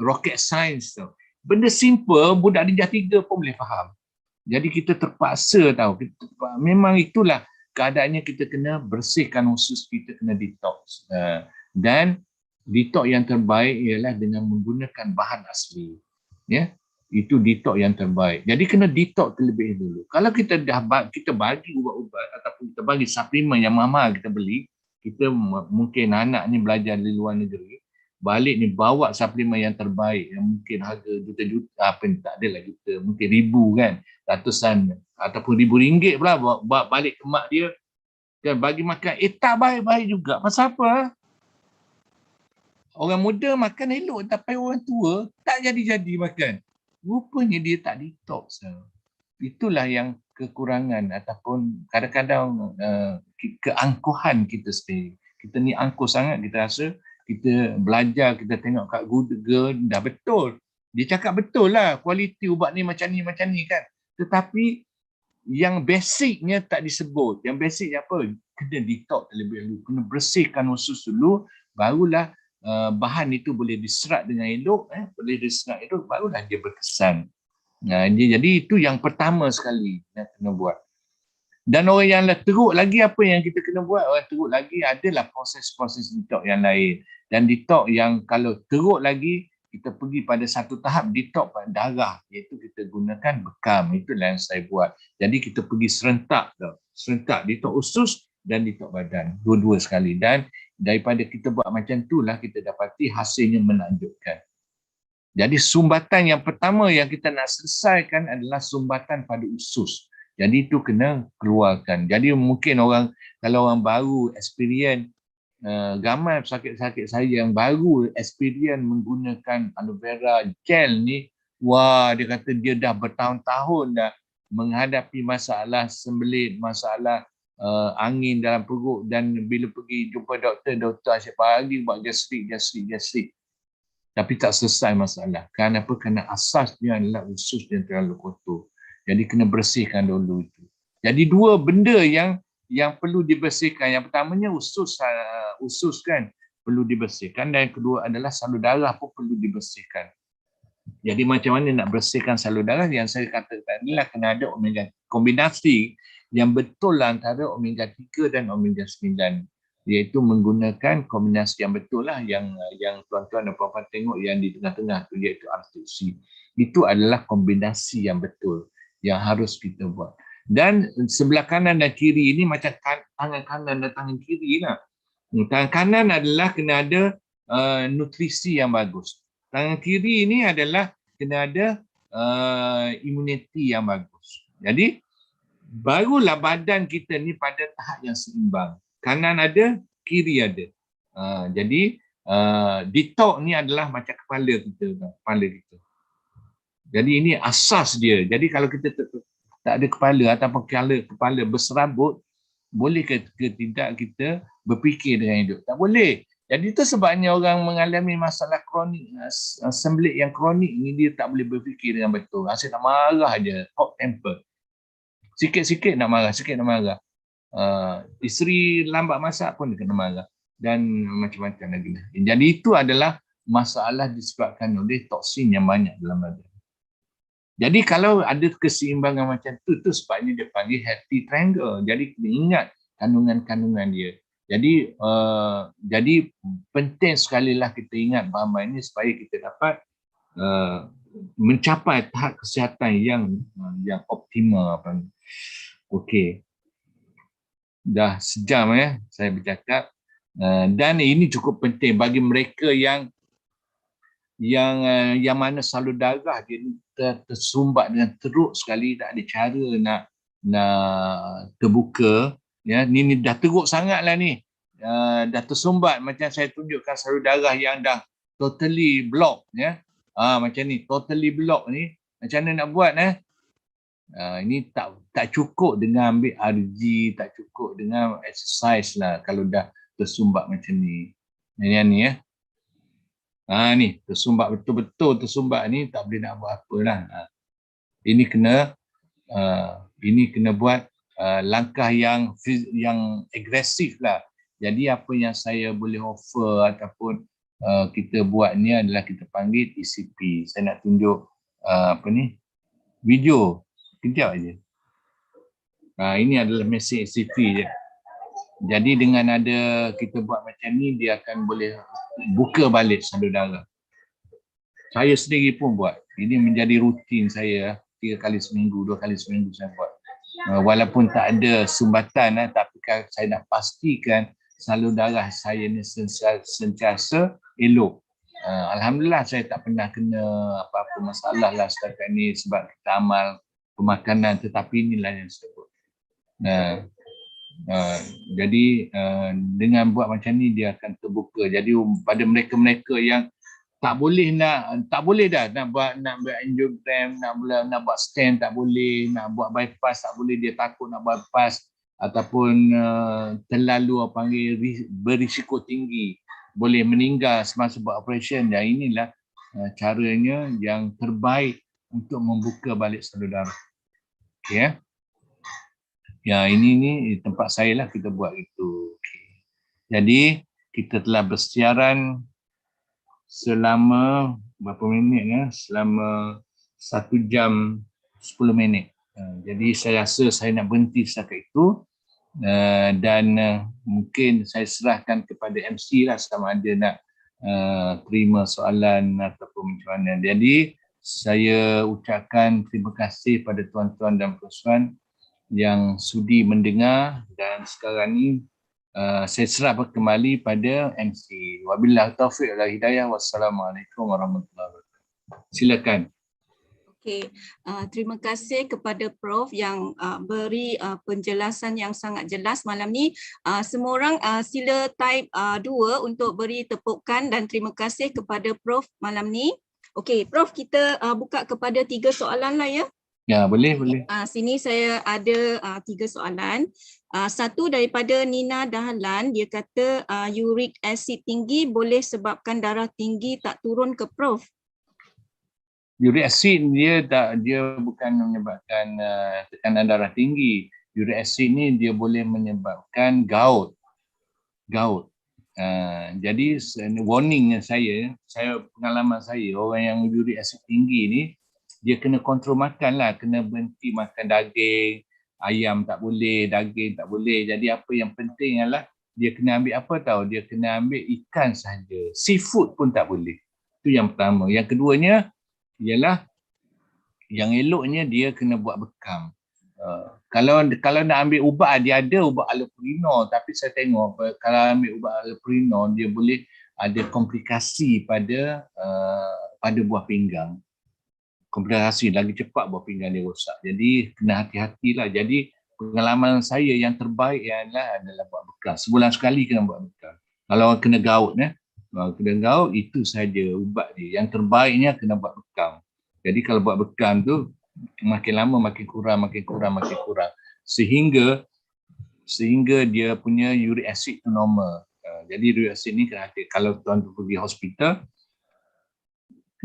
rocket science tu. Benda simple, budak darjah 3 pun boleh faham. Jadi kita terpaksa tahu, memang itulah keadaannya, kita kena bersihkan usus kita, kena detox. Dan detox yang terbaik ialah dengan menggunakan bahan asli. Itu detox yang terbaik. Jadi kena detox terlebih dulu. Kalau kita bagi ubat-ubat ataupun kita bagi suplemen yang mahal kita beli, kita mungkin anak ni belajar di luar negeri, balik ni bawa suplemen yang terbaik yang mungkin harga juta-juta, tak adalah juta, mungkin ribu kan, ratusan ataupun RM1,000 pula, bawa balik ke mak dia dan bagi makan. Tak baik-baik juga. Pasal apa? Orang muda makan elok, tapi orang tua tak jadi-jadi makan. Rupanya dia tak detox. Itulah yang kekurangan ataupun kadang-kadang keangkuhan kita sendiri. Kita ni angkuh sangat, kita rasa kita belajar, kita tengok kat Google, dah betul. Dia cakap betul lah, kualiti ubat ni macam ni kan. Tetapi yang basicnya tak disebut. Yang basicnya apa? Kena detox terlebih dahulu. Kena bersihkan usus dulu, barulah bahan itu boleh diserap dengan elok, barulah dia berkesan. Jadi itu yang pertama sekali yang kena buat. Dan orang yang teruk lagi, apa yang kita kena buat? Orang teruk lagi adalah proses-proses detox yang lain. Dan detox yang kalau teruk lagi, kita pergi pada satu tahap detox pada darah, iaitu kita gunakan bekam. Itulah yang saya buat. Jadi kita pergi serentak detox usus dan detox badan, dua-dua sekali. Dan daripada kita buat macam itulah kita dapati hasilnya menakjubkan. Jadi sumbatan yang pertama yang kita nak selesaikan adalah sumbatan pada usus. Jadi itu kena keluarkan. Jadi mungkin kalau orang baru experience, ramai sakit-sakit saya yang baru experience menggunakan aloe vera gel ni, dia kata dia dah bertahun-tahun dah menghadapi masalah sembelit, masalah angin dalam perut, dan bila pergi jumpa doktor asyik pagi buat gastrik. Tapi tak selesai masalah. Kenapa? Kerana asas dia adalah usus dia terlalu kotor. Jadi kena bersihkan dulu itu. Jadi dua benda yang perlu dibersihkan. Yang pertamanya usus kan perlu dibersihkan, dan yang kedua adalah salur darah pun perlu dibersihkan. Jadi macam mana nak bersihkan salur darah? Yang saya kata tadi lah, kena ada omega, kombinasi yang betul antara omega 3 dan omega 9. Iaitu menggunakan kombinasi yang betul lah, yang tuan-tuan dan puan-puan tengok yang di tengah-tengah tu, iaitu R2C. Itu adalah kombinasi yang betul yang harus kita buat. Dan sebelah kanan dan kiri ini macam tangan kanan dan tangan kiri lah. Tangan kanan adalah kena ada nutrisi yang bagus. Tangan kiri ini adalah kena ada imuniti yang bagus. Jadi barulah badan kita ni pada tahap yang seimbang. Kanan ada, kiri ada. Jadi detox ni adalah macam kepala kita. Jadi ini asas dia. Jadi kalau kita tak ada kepala ataupun kepala berserabut, boleh ke tidak kita berfikir dengan hidup? Tak boleh. Jadi itu sebabnya orang mengalami masalah kronik, sembelit yang kronik ni, dia tak boleh berfikir dengan betul. Asyik nak marah aja, hot temper. Sikit-sikit nak marah. Isteri lambat masak pun dia kena marah, dan macam-macam lagi. Jadi itu adalah masalah disebabkan oleh toksin yang banyak dalam badan. Jadi kalau ada keseimbangan macam tu sebabnya dia panggil healthy triangle. Jadi kena ingat kandungan-kandungan dia. Jadi penting sekali lah kita ingat bahawa ini supaya kita dapat mencapai tahap kesihatan yang optimal. Okey. Dah sejam saya bercakap, dan ini cukup penting bagi mereka yang mana salur darah dia tersumbat dengan teruk sekali, tak ada cara nak terbuka, ya. Ni dah teruk sangatlah ni, dah tersumbat. Macam saya tunjukkan salur darah yang dah totally block, ya. Macam ni, totally block ni, macam mana nak buat? Ini tak cukup dengan ambil RG, tak cukup dengan exercise lah kalau dah tersumbat macam ni. Yang ni, ya. Ni tersumbat, betul-betul tersumbat ni, tak boleh nak buat apa lah. Ini kena buat langkah yang agresif lah. Jadi apa yang saya boleh offer ataupun kita buat ni adalah kita panggil ECP. Saya nak tunjuk video. Kejap aja. Ini adalah mesin ECP je. Jadi dengan ada kita buat macam ni, dia akan boleh buka balik salur darah. Saya sendiri pun buat. Ini menjadi rutin saya. 3 kali seminggu, 2 kali seminggu saya buat. Walaupun tak ada sumbatan, tapi saya nak pastikan salur darah saya ni sentiasa elok. Alhamdulillah saya tak pernah kena apa-apa masalah lah setakat ni sebab kita amal pemakanan, tetapi inilah yang saya buat. Jadi dengan buat macam ni dia akan terbuka. Jadi pada mereka-mereka yang tak boleh dah nak buat angiogram, nak buat stent tak boleh, nak buat bypass tak boleh, dia takut nak bypass ataupun terlalu berisiko tinggi, boleh meninggal semasa buat operation. Dan inilah caranya yang terbaik untuk membuka balik salur darah. Okey, ya, ini tempat saya lah kita buat itu. Okay. Jadi kita telah bersiaran selama berapa minit? Selama 1 jam 10 minit. Jadi saya rasa saya nak berhenti setakat itu, dan mungkin saya serahkan kepada MC lah sama ada nak terima soalan ataupun macam mana. Jadi saya ucapkan terima kasih pada tuan-tuan dan puan-puan yang sudi mendengar, dan sekarang ni saya serah kembali pada MC. Wabillahi taufiq wal hidayah. Wassalamualaikum warahmatullahi wabarakatuh. Silakan. Okey, terima kasih kepada Prof yang beri penjelasan yang sangat jelas malam ni. Semua orang sila type 2 untuk beri tepukan, dan terima kasih kepada Prof malam ni. Okey, Prof, kita buka kepada 3 soalan lah, ya. Ya, boleh. Sini saya ada 3 soalan. Satu daripada Nina Dahlan, dia kata uric acid tinggi boleh sebabkan darah tinggi tak turun ke Prof. Uric acid dia bukan menyebabkan tekanan darah tinggi. Uric acid ni dia boleh menyebabkan gout. Jadi warning saya pengalaman saya, orang yang uric acid tinggi ni dia kena kontrol makan lah, kena berhenti makan daging, ayam tak boleh, daging tak boleh. Jadi apa yang penting adalah dia kena ambil apa tahu, dia kena ambil ikan saja, seafood pun tak boleh. Itu yang pertama. Yang keduanya ialah yang eloknya dia kena buat bekam. Kalau nak ambil ubat, dia ada ubat allopurinol, tapi saya tengok kalau ambil ubat allopurinol dia boleh ada komplikasi pada buah pinggang. Komplikasi lagi cepat buah pinggang dia rosak. Jadi kena hati-hatilah. Jadi pengalaman saya yang terbaik adalah buat bekam. Sebulan sekali kena buat bekam. Kalau kena gout, itu saja ubat dia. Yang terbaiknya kena buat bekam. Jadi kalau buat bekam tu makin lama makin kurang. Sehingga dia punya uric acid tu normal. Jadi uric acid ni kena hati. Kalau tuan tu pergi hospital,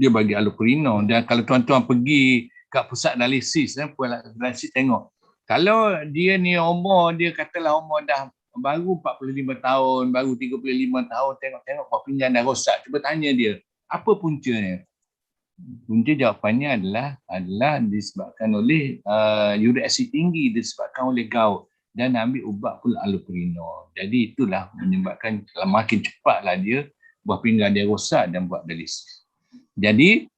dia bagi allopurinol. Dan kalau tuan-tuan pergi kat pusat dialisis, dialisis tengok. Kalau dia ni umur, dia katalah umur dah baru 45 tahun, baru 35 tahun, tengok buah pinggang dah rosak. Cuba tanya dia, apa puncanya? Punca jawapannya adalah disebabkan oleh uric acid tinggi, disebabkan oleh gout, dan ambil ubat pula allopurinol. Jadi itulah menyebabkan makin cepatlah dia buah pinggang dia rosak dan buat dialisis. Jadi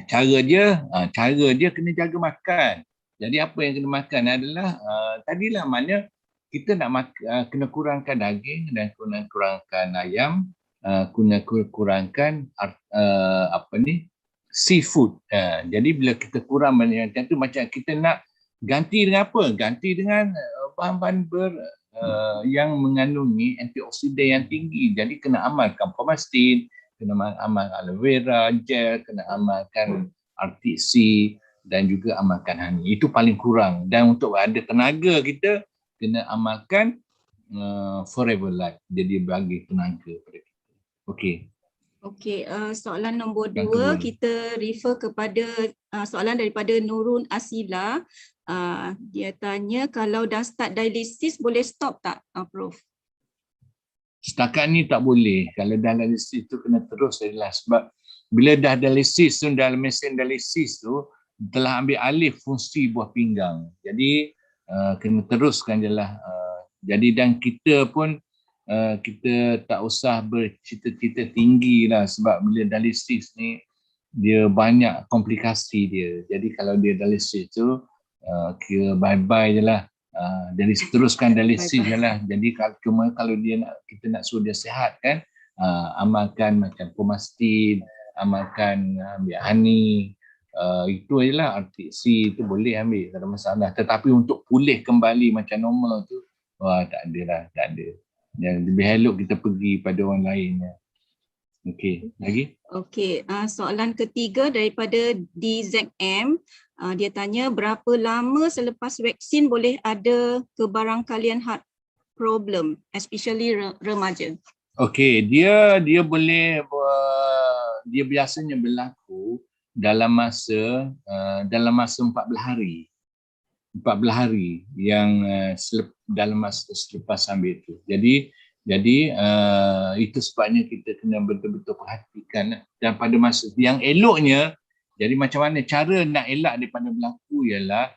cara dia kena jaga makan. Jadi apa yang kena makan adalah tadilah mana kita nak kena kurangkan daging dan kena kurangkan ayam, kena kurangkan seafood. Jadi bila kita kurang macam tu, macam kita nak ganti dengan apa? Ganti dengan bahan-bahan yang mengandungi antioksidan yang tinggi. Jadi kena amalkan pomastin, kena amalkan aloe vera gel, kena amalkan RTC dan juga amalkan honey. Itu paling kurang. Dan untuk ada tenaga kita kena amalkan Forever Life. Jadi bagi tenaga pada kita. Okey. Okey, soalan nombor 2 kita refer kepada soalan daripada Nurun Asila. Dia tanya kalau dah start dialisis boleh stop tak, Prof? Setakat ni tak boleh. Kalau dah dialisis tu kena terus adalah sebab bila dah dialisis tu, dalam mesin dialisis tu telah ambil alih fungsi buah pinggang. Jadi kena teruskan je lah. Jadi dan kita pun kita tak usah bercita-cita tinggi lah, sebab bila dialisis ni dia banyak komplikasi dia. Jadi kalau dia dialisis tu kira bye-bye je lah. Jadi teruskan dialisis je lah. Jadi kalau kita nak suruh dia sihat kan, amalkan macam pomastin, amalkan ambil honey, itu je lah. RTC tu boleh ambil, tak ada masalah. Tetapi untuk pulih kembali macam normal tu, tak ada. Yang lebih elok kita pergi pada orang lain. Okey, lagi? Okey, soalan ketiga daripada DZM. Dia tanya berapa lama selepas vaksin boleh ada kebarangkalian heart problem, especially remaja? Okey, dia boleh dia biasanya berlaku dalam masa 14 hari. 14 hari yang dalam masa selepas ambil itu. Jadi itu sebabnya kita kena betul-betul perhatikan. Dan pada masa yang eloknya, jadi macam mana cara nak elak daripada berlaku ialah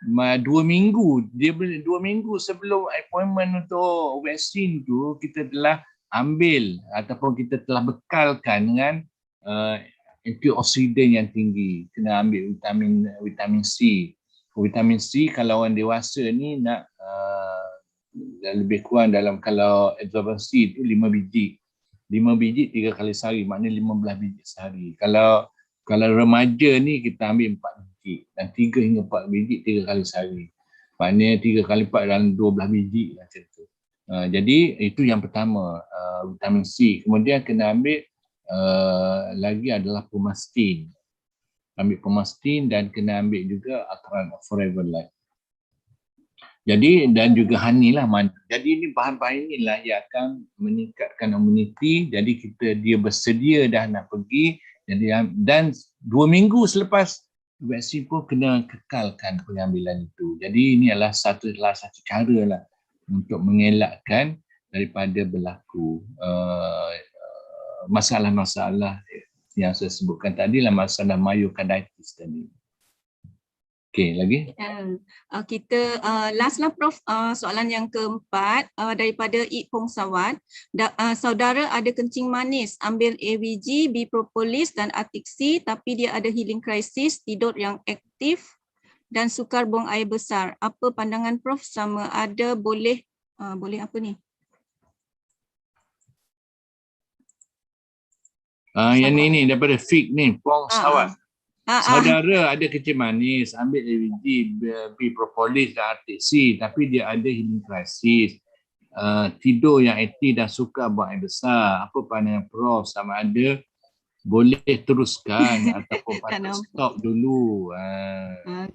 2 minggu. 2 minggu sebelum appointment untuk vaksin tu, kita telah ambil ataupun kita telah bekalkan dengan antioksidan yang tinggi. Kena ambil vitamin C. Vitamin C kalau orang dewasa ni nak lebih kurang dalam, kalau absorbensi itu 5 biji. 5 biji 3 kali sehari, maknanya 15 biji sehari. Kalau remaja ni kita ambil 4 biji dan 3 hingga 4 biji 3 kali sehari. Maknanya 3 kali 4 dalam 12 biji macam tu. Jadi itu yang pertama, vitamin C. Kemudian kena ambil lagi adalah pomastin. ambil Pemastin dan kena ambil juga Akran Forever Life. Jadi dan juga honey lah. Jadi ini bahan-bahan inilah yang akan meningkatkan immunity. Jadi dia bersedia dah nak pergi. Jadi dan 2 minggu selepas vaksin pun kena kekalkan pengambilan itu. Jadi ini adalah satu cara lah untuk mengelakkan daripada berlaku masalah-masalah yang saya sebutkan tadi lah, masalah myocarditis tadi. Okey, lagi? Kita last lah Prof, soalan yang keempat daripada Ik Pongsawat. Saudara ada kencing manis, ambil AVG, B-propolis dan Atixi tapi dia ada healing crisis, tidur yang aktif dan sukar buang air besar. Apa pandangan Prof sama ada boleh apa ni? Yang ni daripada Fik ni, Pongsawat. Saudara ada kencing manis, ambil AVG, B-propolis dan Artixi tapi dia ada healing crisis, tidur yang aktif dan suka buang air besar. Apa pandangan Prof sama ada boleh teruskan ataupun patut stop dulu?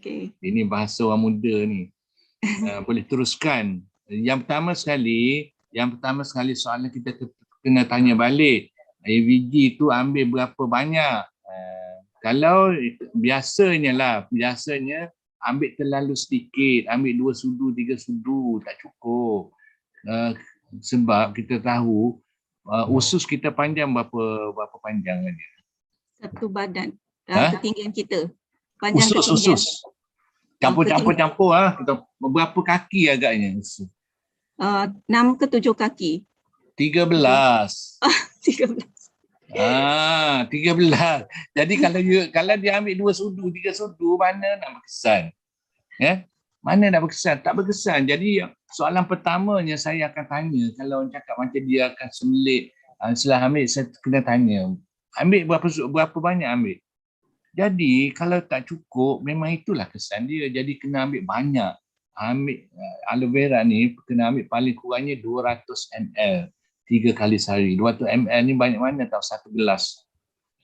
Okay. Ini bahasa orang muda ni. Boleh teruskan. Yang pertama sekali soalan kita kena tanya balik. AVG tu ambil berapa banyak? Kalau biasanya ambil terlalu sedikit, ambil 2 sudu, 3 sudu, tak cukup. Sebab kita tahu usus kita panjang berapa panjang dia? Satu badan. Ketinggian kita. Panjang usus. Campur-campur kita berapa kaki agaknya usus? 6 ke 7 kaki. 13. 13. 13. Jadi kalau dia ambil 2 sudu, 3 sudu, mana nak berkesan? Mana nak berkesan? Tak berkesan. Jadi soalan pertamanya saya akan tanya, kalau orang cakap macam dia akan semelit, setelah ambil saya kena tanya, ambil berapa banyak ambil? Jadi kalau tak cukup, memang itulah kesan dia. Jadi kena ambil banyak. Ambil aloe vera ni kena ambil paling kurangnya 200 ml. 3 kali sehari. 200 ml ni banyak mana tahu, 1 gelas.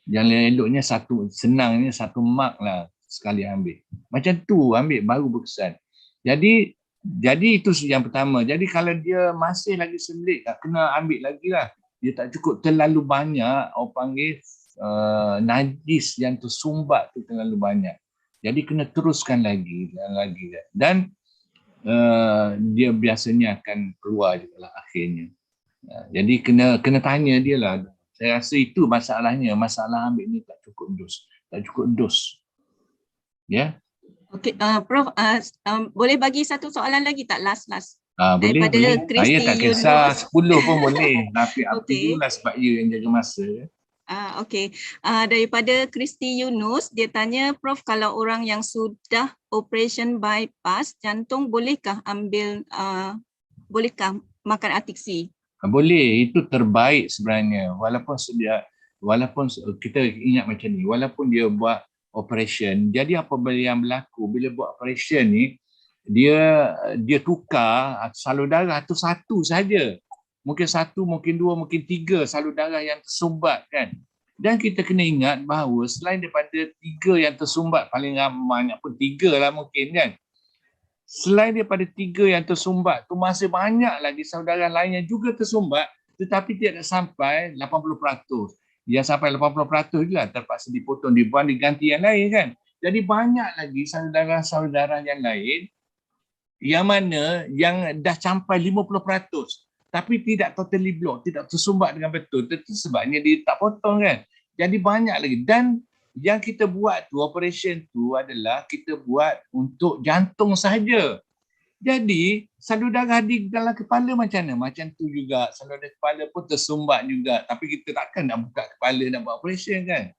Yang eloknya senangnya 1 mug lah sekali ambil. Macam tu ambil baru berkesan. Jadi itu yang pertama. Jadi kalau dia masih lagi selit, kena ambil lagi lah. Dia tak cukup terlalu banyak, orang panggil najis yang tersumbat tu terlalu banyak. Jadi kena teruskan lagi. Dan dia biasanya akan keluar juga lah akhirnya. Jadi kena tanya dia lah. Saya rasa itu masalahnya. Masalah ambil ni tak cukup dos. Ya. Okey, Prof, boleh bagi satu soalan lagi tak last? Boleh. Saya tak kisah 10 pun boleh. Tapi up to you lah sebab you yang jaga masa. Okey. Daripada Kristi Yunus, dia tanya, Prof, kalau orang yang sudah operation bypass jantung bolehkah makan Atixi? Boleh, itu terbaik sebenarnya. Walaupun kita ingat macam ni, walaupun dia buat operation, jadi apa yang berlaku bila buat operation ni, dia tukar salur darah tu satu saja. Mungkin 1, mungkin 2, mungkin 3 salur darah yang tersumbat kan. Dan kita kena ingat bahawa selain daripada 3 yang tersumbat, paling banyak pun 3 lah mungkin kan. Selain daripada 3 yang tersumbat tu masih banyak lagi saudara lain yang juga tersumbat tetapi tidak sampai 80%. Yang sampai 80% je lah terpaksa dipotong, dibuang, diganti yang lain kan. Jadi banyak lagi saudara-saudara yang lain yang mana yang dah sampai 50% tapi tidak totally block, tidak tersumbat dengan betul. Itu sebabnya dia tak potong kan. Jadi banyak lagi. Dan yang kita buat tu, operation tu adalah kita buat untuk jantung sahaja. Jadi salur darah di dalam kepala macam mana? Macam tu juga. Salur darah kepala pun tersumbat juga. Tapi kita takkan nak buka kepala nak buat operation kan.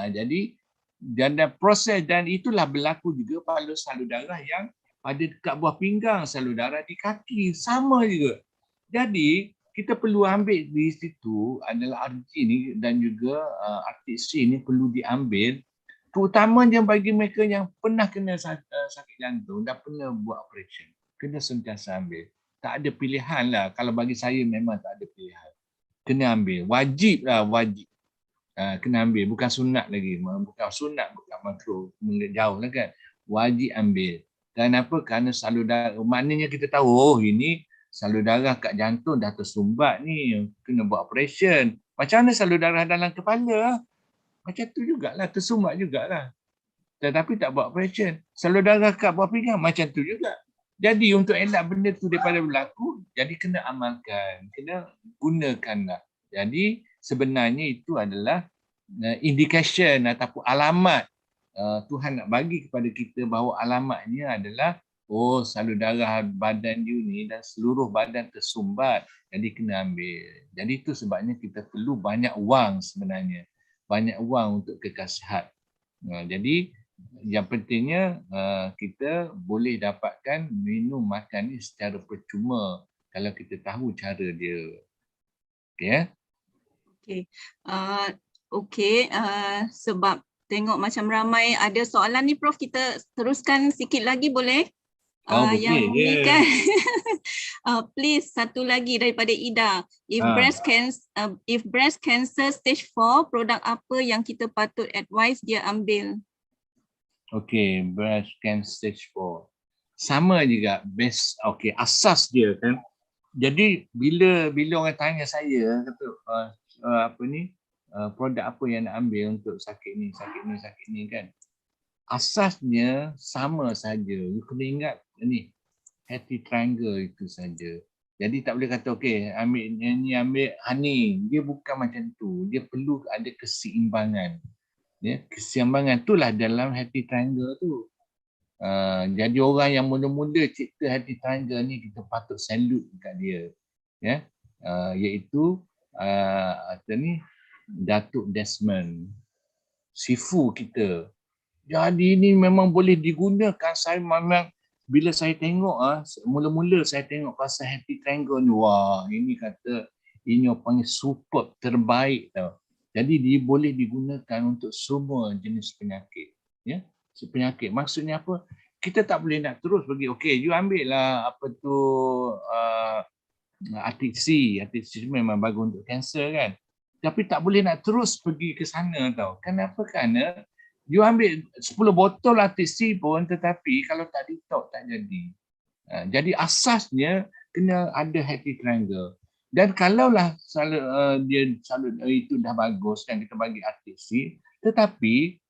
Jadi dan proses, dan itulah berlaku juga pada salur darah yang ada dekat buah pinggang, salur darah di kaki. Sama juga. Jadi kita perlu ambil di situ adalah RG ni dan juga Artixi ni perlu diambil, terutamanya bagi mereka yang pernah kena sakit jantung dan pernah buat operation. Kena sentiasa ambil. Tak ada pilihan lah. Kalau bagi saya memang tak ada pilihan. Kena ambil. Wajib lah, wajib. kena ambil, bukan sunat lagi, bukan sunat, bukan makruh, jauh lah kan, wajib ambil. Kenapa? Kerana salur darah, maknanya kita tahu, oh ini salur darah kat jantung dah tersumbat ni, kena buat operation. Macam mana salur darah dalam kepala? Macam tu jugalah, tersumbat jugalah. Tetapi tak buat operation. Salur darah kat buah pinggang, macam tu juga. Jadi untuk elak benda tu daripada berlaku, jadi kena amalkan, kena gunakanlah. Jadi sebenarnya itu adalah indication ataupun alamat Tuhan nak bagi kepada kita bahawa alamatnya adalah oh salur darah badan you ni dan seluruh badan tersumbat, jadi kena ambil. Jadi itu sebabnya kita perlu banyak wang sebenarnya. Banyak wang untuk kekal sihat. Jadi yang pentingnya kita boleh dapatkan minum makan ni secara percuma kalau kita tahu cara dia. Okey ya? Okey. Okey, sebab tengok macam ramai ada soalan ni Prof, kita teruskan sikit lagi boleh? Boleh Yang ni je. kan please satu lagi daripada Ida. If breast cancer stage 4, produk apa yang kita patut advise dia ambil? Okey, breast cancer stage 4. Sama juga base, okey, asas dia kan. Jadi bila orang tanya saya kata apa ni produk apa yang nak ambil untuk sakit ni kan. Asasnya sama saja. You kena ingat ni happy triangle itu saja. Jadi tak boleh kata okey ambil honey. Dia bukan macam tu. Dia perlu ada keseimbangan. Ya, keseimbangan itulah dalam happy triangle tu. Jadi orang yang mula-mula cipta happy triangle ni kita patut salute dekat dia. Ya. Iaitu Datuk Desmond. Sifu kita. Jadi ini memang boleh digunakan. Saya memang bila saya tengok mula-mula saya tengok pasal happy triangle ni, wah ini kata ini orang panggil superb, terbaik tau. Jadi dia boleh digunakan untuk semua jenis penyakit. Ya, penyakit. Maksudnya apa? Kita tak boleh nak terus pergi, okey, you ambil lah apa tu RTC memang bagus untuk kanser kan. Tapi tak boleh nak terus pergi ke sana tau. Kenapa? Kerana you ambil 10 botol RTC pun tetapi kalau tak detox tak jadi. Jadi asasnya kena ada happy triangle. Dan kalaulah dia itu dah bagus kan kita bagi RTC, tetapi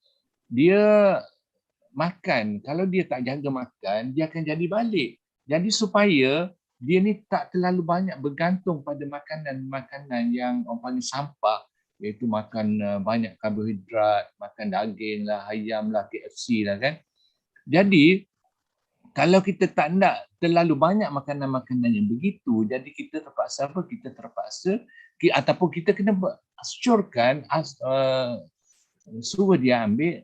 dia makan, kalau dia tak jaga makan, dia akan jadi balik. Jadi supaya dia ni tak terlalu banyak bergantung pada makanan yang orang panggil sampah, iaitu makan banyak karbohidrat, makan daging lah, ayam lah, KFC lah kan. Jadi kalau kita tak nak terlalu banyak makanan-makanan yang begitu, jadi kita terpaksa ataupun kita kena assurekan suruh dia ambil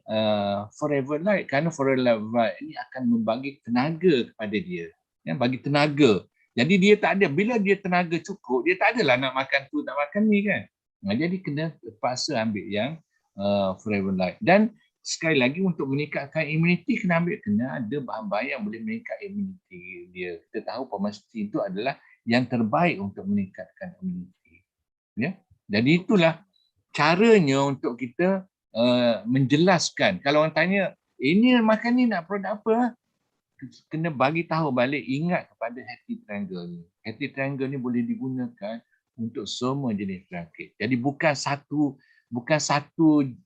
Forever Light, kerana Forever Light ini akan membagi tenaga kepada dia, ya, bagi tenaga. Jadi dia tak ada, bila dia tenaga cukup, dia tak adalah nak makan tu, nak makan ni kan. Jadi kena terpaksa ambil yang Forever Light. Dan sekali lagi untuk meningkatkan imuniti kena ada bahan-bahan yang boleh meningkat imuniti dia. Kita tahu Permestin itu adalah yang terbaik untuk meningkatkan imuniti. Ya. Jadi itulah caranya untuk kita menjelaskan. Kalau orang tanya, ini makan ni nak produk apa? Kena bagi tahu balik, ingat kepada happy triangle ni. Happy triangle ni boleh digunakan untuk semua jenis penyakit. Jadi bukan satu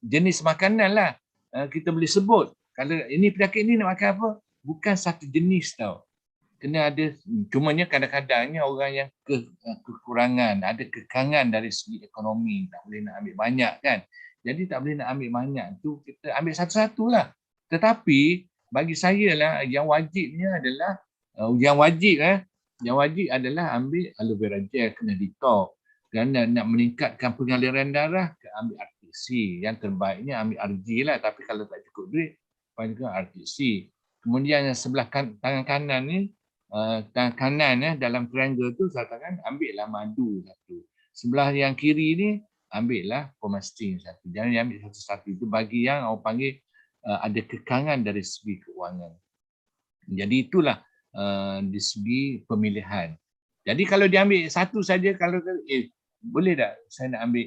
jenis makanan lah. Kita boleh sebut kalau ini penyakit ni nak makan apa, bukan satu jenis tau. Kena ada, cumanya kadang-kadangnya orang yang kekurangan, ada kekangan dari segi ekonomi, tak boleh nak ambil banyak kan. Jadi tak boleh nak ambil banyak tu, kita ambil satu-satu lah. Tetapi bagi saya lah yang wajibnya adalah yang wajib adalah ambil aloe vera gel, kena detox. Kerana nak meningkatkan pengaliran darah, ambil RTC. Yang terbaiknya ambil RG lah. Tapi kalau tak cukup duit, juga RTC. Kemudian yang sebelah tangan kanan ni, tangan kanan dalam triangle tu, saya katakan ambillah madu satu. Sebelah yang kiri ni, ambillah Permestin satu. Jangan ambil satu-satu. Itu bagi yang orang panggil ada kekangan dari segi keuangan. Jadi itulah di segi pemilihan. Jadi kalau dia ambil satu saja, kalau boleh tak saya nak ambil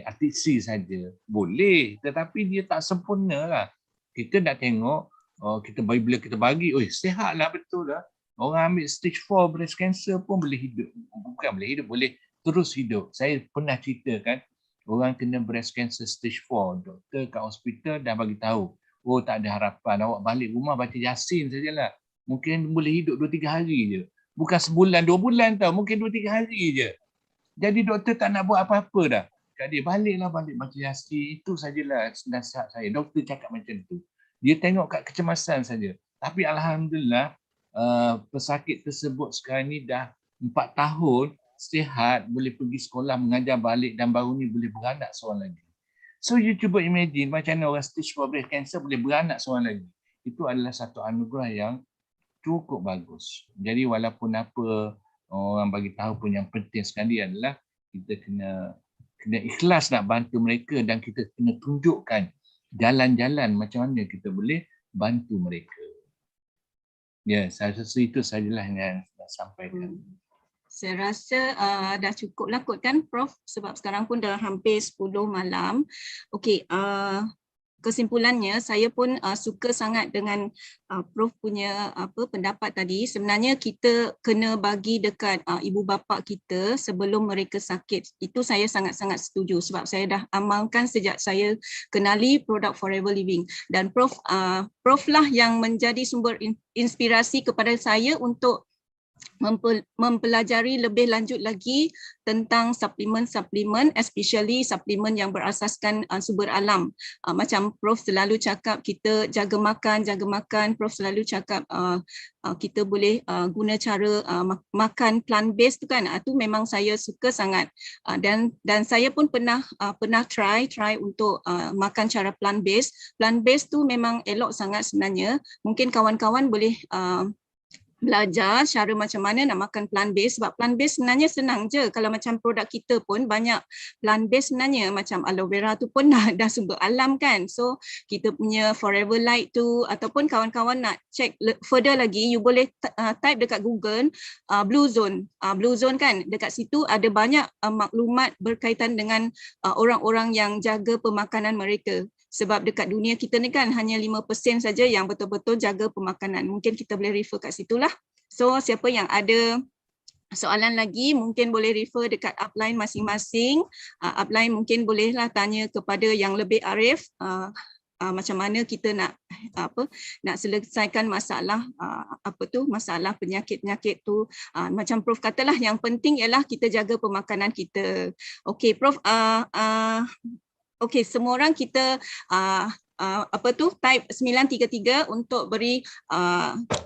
artisi saja. Boleh, tetapi dia tak sempurna lah. Kita nak tengok, bila kita bagi, sihat lah, betul lah. Orang ambil stage 4 breast cancer pun boleh hidup. Bukan boleh hidup, boleh terus hidup. Saya pernah ceritakan, orang kena breast cancer stage 4. Doktor kat hospital dah bagi tahu, tak ada harapan. Awak balik rumah baca Yasin sajalah. Mungkin boleh hidup 2-3 hari je. Bukan sebulan, 2 bulan tau. Mungkin 2-3 hari je. Jadi doktor tak nak buat apa-apa dah. Kak dia balik baca Yasin. Itu sajalah nasihat saya. Doktor cakap macam tu. Dia tengok kat kecemasan saja. Tapi alhamdulillah, pesakit tersebut sekarang ni dah 4 tahun sihat, boleh pergi sekolah, mengajar balik dan baru ni boleh beranak seorang lagi. So you cuba imagine macam mana orang stage 4 breast cancer boleh beranak seorang lagi. Itu adalah satu anugerah yang cukup bagus. Jadi walaupun apa orang bagi tahu pun, yang penting sekali adalah kita kena ikhlas nak bantu mereka dan kita kena tunjukkan jalan-jalan macam mana kita boleh bantu mereka. Ya, saya rasa itu sajalah yang saya sampaikan. Saya rasa dah cukup lah kot kan Prof, sebab sekarang pun dah hampir 10 malam. Okey, kesimpulannya saya pun suka sangat dengan Prof punya pendapat tadi. Sebenarnya kita kena bagi dekat ibu bapa kita sebelum mereka sakit. Itu saya sangat-sangat setuju sebab saya dah amalkan sejak saya kenali produk Forever Living, dan Prof lah yang menjadi sumber inspirasi kepada saya untuk mempelajari lebih lanjut lagi tentang suplemen, especially suplemen yang berasaskan sumber alam. Macam Prof selalu cakap kita jaga makan. Prof selalu cakap kita boleh guna cara makan plant based tu kan. Itu memang saya suka sangat. Dan saya pun pernah try untuk makan cara plant based. Plant based tu memang elok sangat sebenarnya. Mungkin kawan-kawan boleh belajar cara macam mana nak makan plant based, sebab plant based sebenarnya senang je. Kalau macam produk kita pun banyak plant based sebenarnya, macam aloe vera tu pun dah sumber alam kan. So kita punya Forever Light tu, ataupun kawan-kawan nak check further lagi, you boleh type dekat Google Blue Zone. Blue Zone kan, dekat situ ada banyak maklumat berkaitan dengan orang-orang yang jaga pemakanan mereka. Sebab dekat dunia kita ni kan hanya 5% saja yang betul-betul jaga pemakanan. Mungkin kita boleh refer kat situlah. So siapa yang ada soalan lagi mungkin boleh refer dekat upline masing-masing. Upline mungkin bolehlah tanya kepada yang lebih arif macam mana kita nak selesaikan masalah masalah penyakit-penyakit tu. Macam Prof katalah, yang penting ialah kita jaga pemakanan kita. Okey Prof, okey, semua orang kita type 933 untuk beri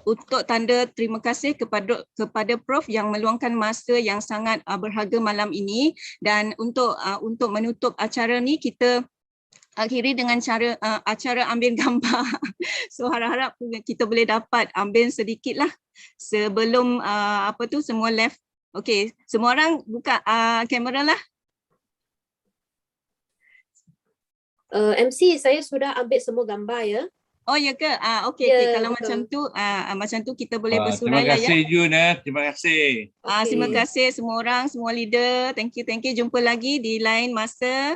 untuk tanda terima kasih kepada Prof yang meluangkan masa yang sangat berharga malam ini. Dan untuk menutup acara ni, kita akhiri dengan acara ambil gambar. So harap-harap kita boleh dapat ambil sedikit lah sebelum semua left. Okey, semua orang buka kamera lah. MC, saya sudah ambil semua gambar ya. Oh ya ke? Okey, kalau betul. macam tu kita boleh bersurai lah ya. Terima kasih Jun, terima kasih. Terima kasih semua orang, semua leader. Thank you. Jumpa lagi di lain masa.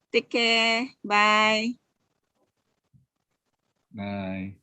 Take care. Bye. Bye.